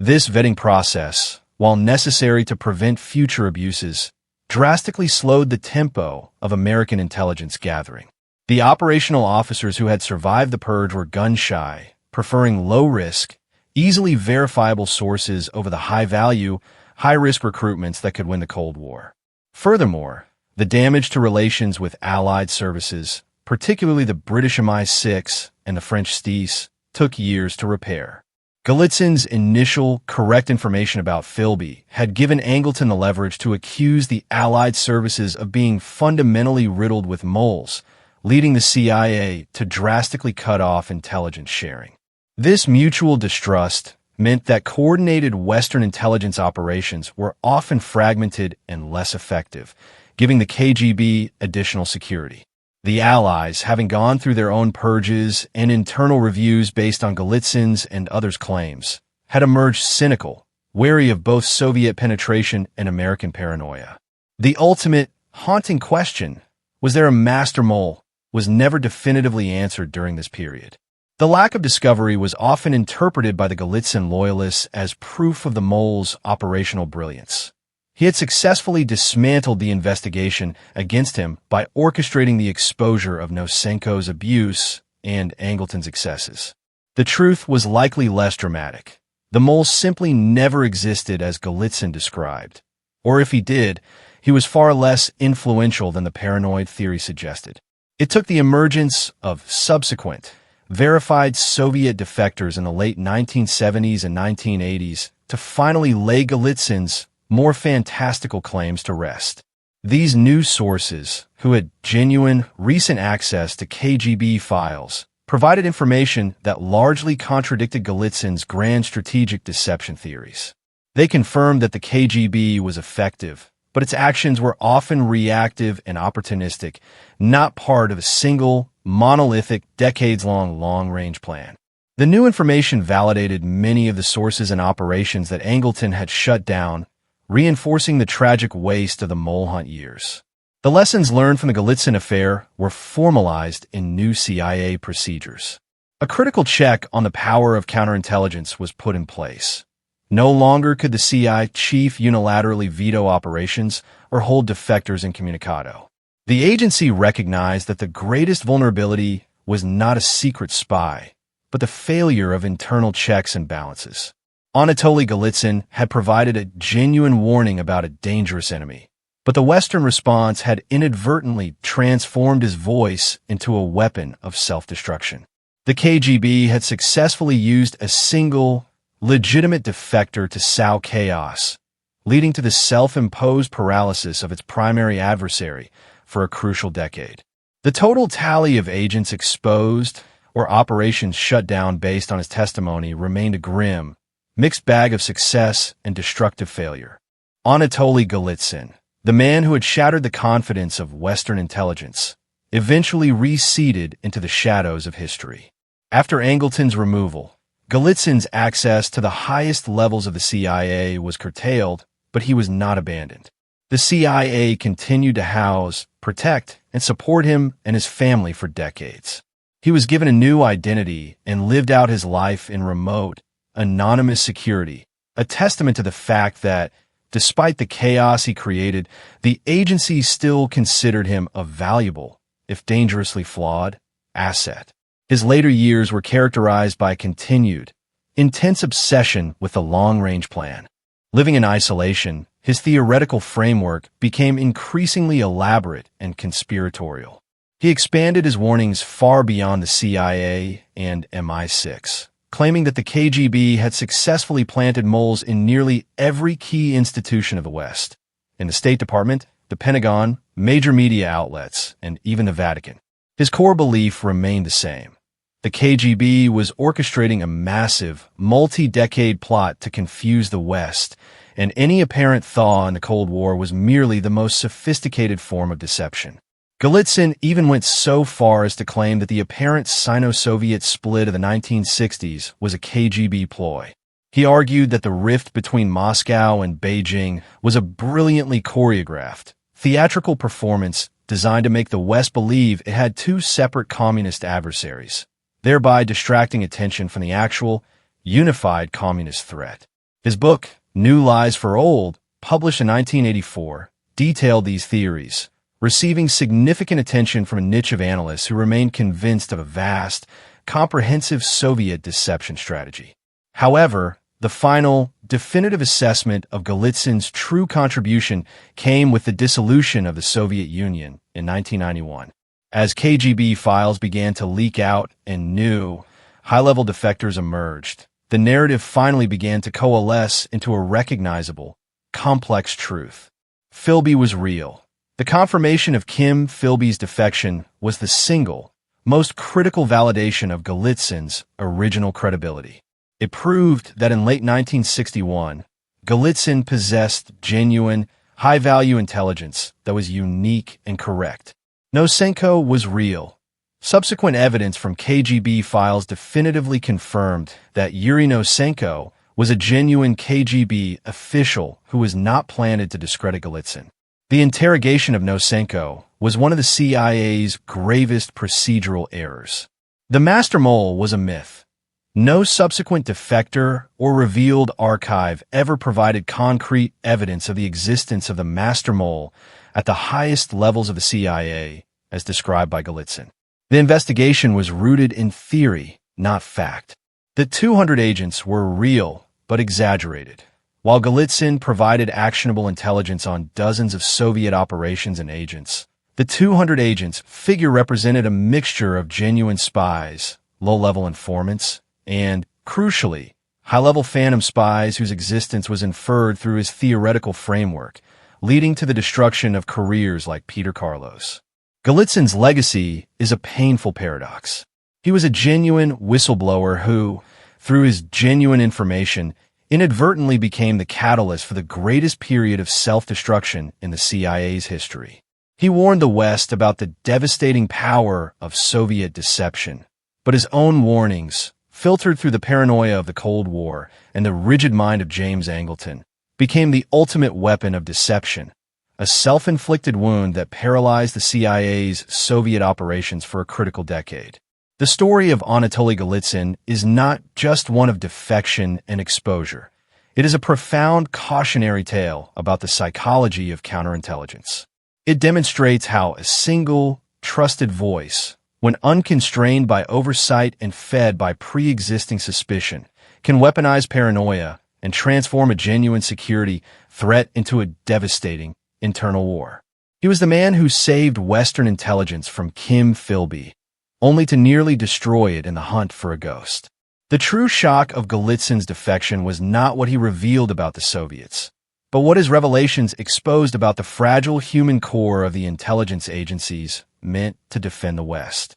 This vetting process, while necessary to prevent future abuses, drastically slowed the tempo of American intelligence gathering. The operational officers who had survived the purge were gun-shy, preferring low-risk, easily verifiable sources over the high-value, high-risk recruitments that could win the Cold War. Furthermore, the damage to relations with Allied services, particularly the British MI6 and the French STIS, took years to repair. Golitsyn's initial correct information about Philby had given Angleton the leverage to accuse the Allied services of being fundamentally riddled with moles, leading the CIA to drastically cut off intelligence sharing. This mutual distrust meant that coordinated Western intelligence operations were often fragmented and less effective, giving the KGB additional security. The Allies, having gone through their own purges and internal reviews based on Golitsyn's and others' claims, had emerged cynical, wary of both Soviet penetration and American paranoia. The ultimate, haunting question, was there a master mole, was never definitively answered during this period. The lack of discovery was often interpreted by the Golitsyn loyalists as proof of the mole's operational brilliance. He had successfully dismantled the investigation against him by orchestrating the exposure of Nosenko's abuse and Angleton's excesses. The truth was likely less dramatic. The mole simply never existed as Golitsyn described. Or if he did, he was far less influential than the paranoid theory suggested. It took the emergence of subsequent, verified Soviet defectors in the late 1970s and 1980s to finally lay Golitsyn's more fantastical claims to rest. These new sources, who had genuine, recent access to KGB files, provided information that largely contradicted Golitsyn's grand strategic deception theories. They confirmed that the KGB was effective, but its actions were often reactive and opportunistic, not part of a single, monolithic, decades-long long-range plan. The new information validated many of the sources and operations that Angleton had shut down, reinforcing the tragic waste of the mole hunt years. The lessons learned from the Golitsyn affair were formalized in new CIA procedures. A critical check on the power of counterintelligence was put in place. No longer could the CIA chief unilaterally veto operations or hold defectors incommunicado. The agency recognized that the greatest vulnerability was not a secret spy, but the failure of internal checks and balances. Anatoliy Golitsyn had provided a genuine warning about a dangerous enemy, but the Western response had inadvertently transformed his voice into a weapon of self-destruction. The KGB had successfully used a single, legitimate defector to sow chaos, leading to the self-imposed paralysis of its primary adversary for a crucial decade. The total tally of agents exposed, or operations shut down based on his testimony remained a grim, mixed bag of success and destructive failure. Anatoliy Golitsyn, the man who had shattered the confidence of Western intelligence, eventually receded into the shadows of history. After Angleton's removal, Golitsyn's access to the highest levels of the CIA was curtailed, but he was not abandoned. The CIA continued to house, protect, and support him and his family for decades. He was given a new identity and lived out his life in remote, anonymous security, a testament to the fact that, despite the chaos he created, the agency still considered him a valuable, if dangerously flawed, asset. His later years were characterized by continued, intense obsession with the long-range plan. Living in isolation, his theoretical framework became increasingly elaborate and conspiratorial. He expanded his warnings far beyond the CIA and MI6, claiming that the KGB had successfully planted moles in nearly every key institution of the West, in the State Department, the Pentagon, major media outlets, and even the Vatican. His core belief remained the same. The KGB was orchestrating a massive, multi-decade plot to confuse the West, and any apparent thaw in the Cold War was merely the most sophisticated form of deception. Golitsyn even went so far as to claim that the apparent Sino-Soviet split of the 1960s was a KGB ploy. He argued that the rift between Moscow and Beijing was a brilliantly choreographed, theatrical performance designed to make the West believe it had two separate communist adversaries, thereby distracting attention from the actual, unified communist threat. His book, New Lies for Old, published in 1984, detailed these theories, receiving significant attention from a niche of analysts who remained convinced of a vast, comprehensive Soviet deception strategy. However, the final, definitive assessment of Golitsyn's true contribution came with the dissolution of the Soviet Union in 1991. As KGB files began to leak out and new, high-level defectors emerged, the narrative finally began to coalesce into a recognizable, complex truth. Philby was real. The confirmation of Kim Philby's defection was the single, most critical validation of Golitsyn's original credibility. It proved that in late 1961, Golitsyn possessed genuine, high-value intelligence that was unique and correct. Nosenko was real. Subsequent evidence from KGB files definitively confirmed that Yuri Nosenko was a genuine KGB official who was not planted to discredit Golitsyn. The interrogation of Nosenko was one of the CIA's gravest procedural errors. The master mole was a myth. No subsequent defector or revealed archive ever provided concrete evidence of the existence of the master mole at the highest levels of the CIA, as described by Golitsyn. The investigation was rooted in theory, not fact. The 200 agents were real, but exaggerated. While Golitsyn provided actionable intelligence on dozens of Soviet operations and agents, the 200 agents figure represented a mixture of genuine spies, low-level informants, and, crucially, high-level phantom spies whose existence was inferred through his theoretical framework, leading to the destruction of careers like Peter Carlos. Golitsyn's legacy is a painful paradox. He was a genuine whistleblower who, through his genuine information, inadvertently became the catalyst for the greatest period of self-destruction in the CIA's history. He warned the West about the devastating power of Soviet deception, but his own warnings, filtered through the paranoia of the Cold War and the rigid mind of James Angleton, became the ultimate weapon of deception, a self-inflicted wound that paralyzed the CIA's Soviet operations for a critical decade. The story of Anatoly Golitsyn is not just one of defection and exposure. It is a profound cautionary tale about the psychology of counterintelligence. It demonstrates how a single, trusted voice, when unconstrained by oversight and fed by pre-existing suspicion, can weaponize paranoia and transform a genuine security threat into a devastating internal war. He was the man who saved Western intelligence from Kim Philby, only to nearly destroy it in the hunt for a ghost. The true shock of Golitsyn's defection was not what he revealed about the Soviets, but what his revelations exposed about the fragile human core of the intelligence agencies meant to defend the West.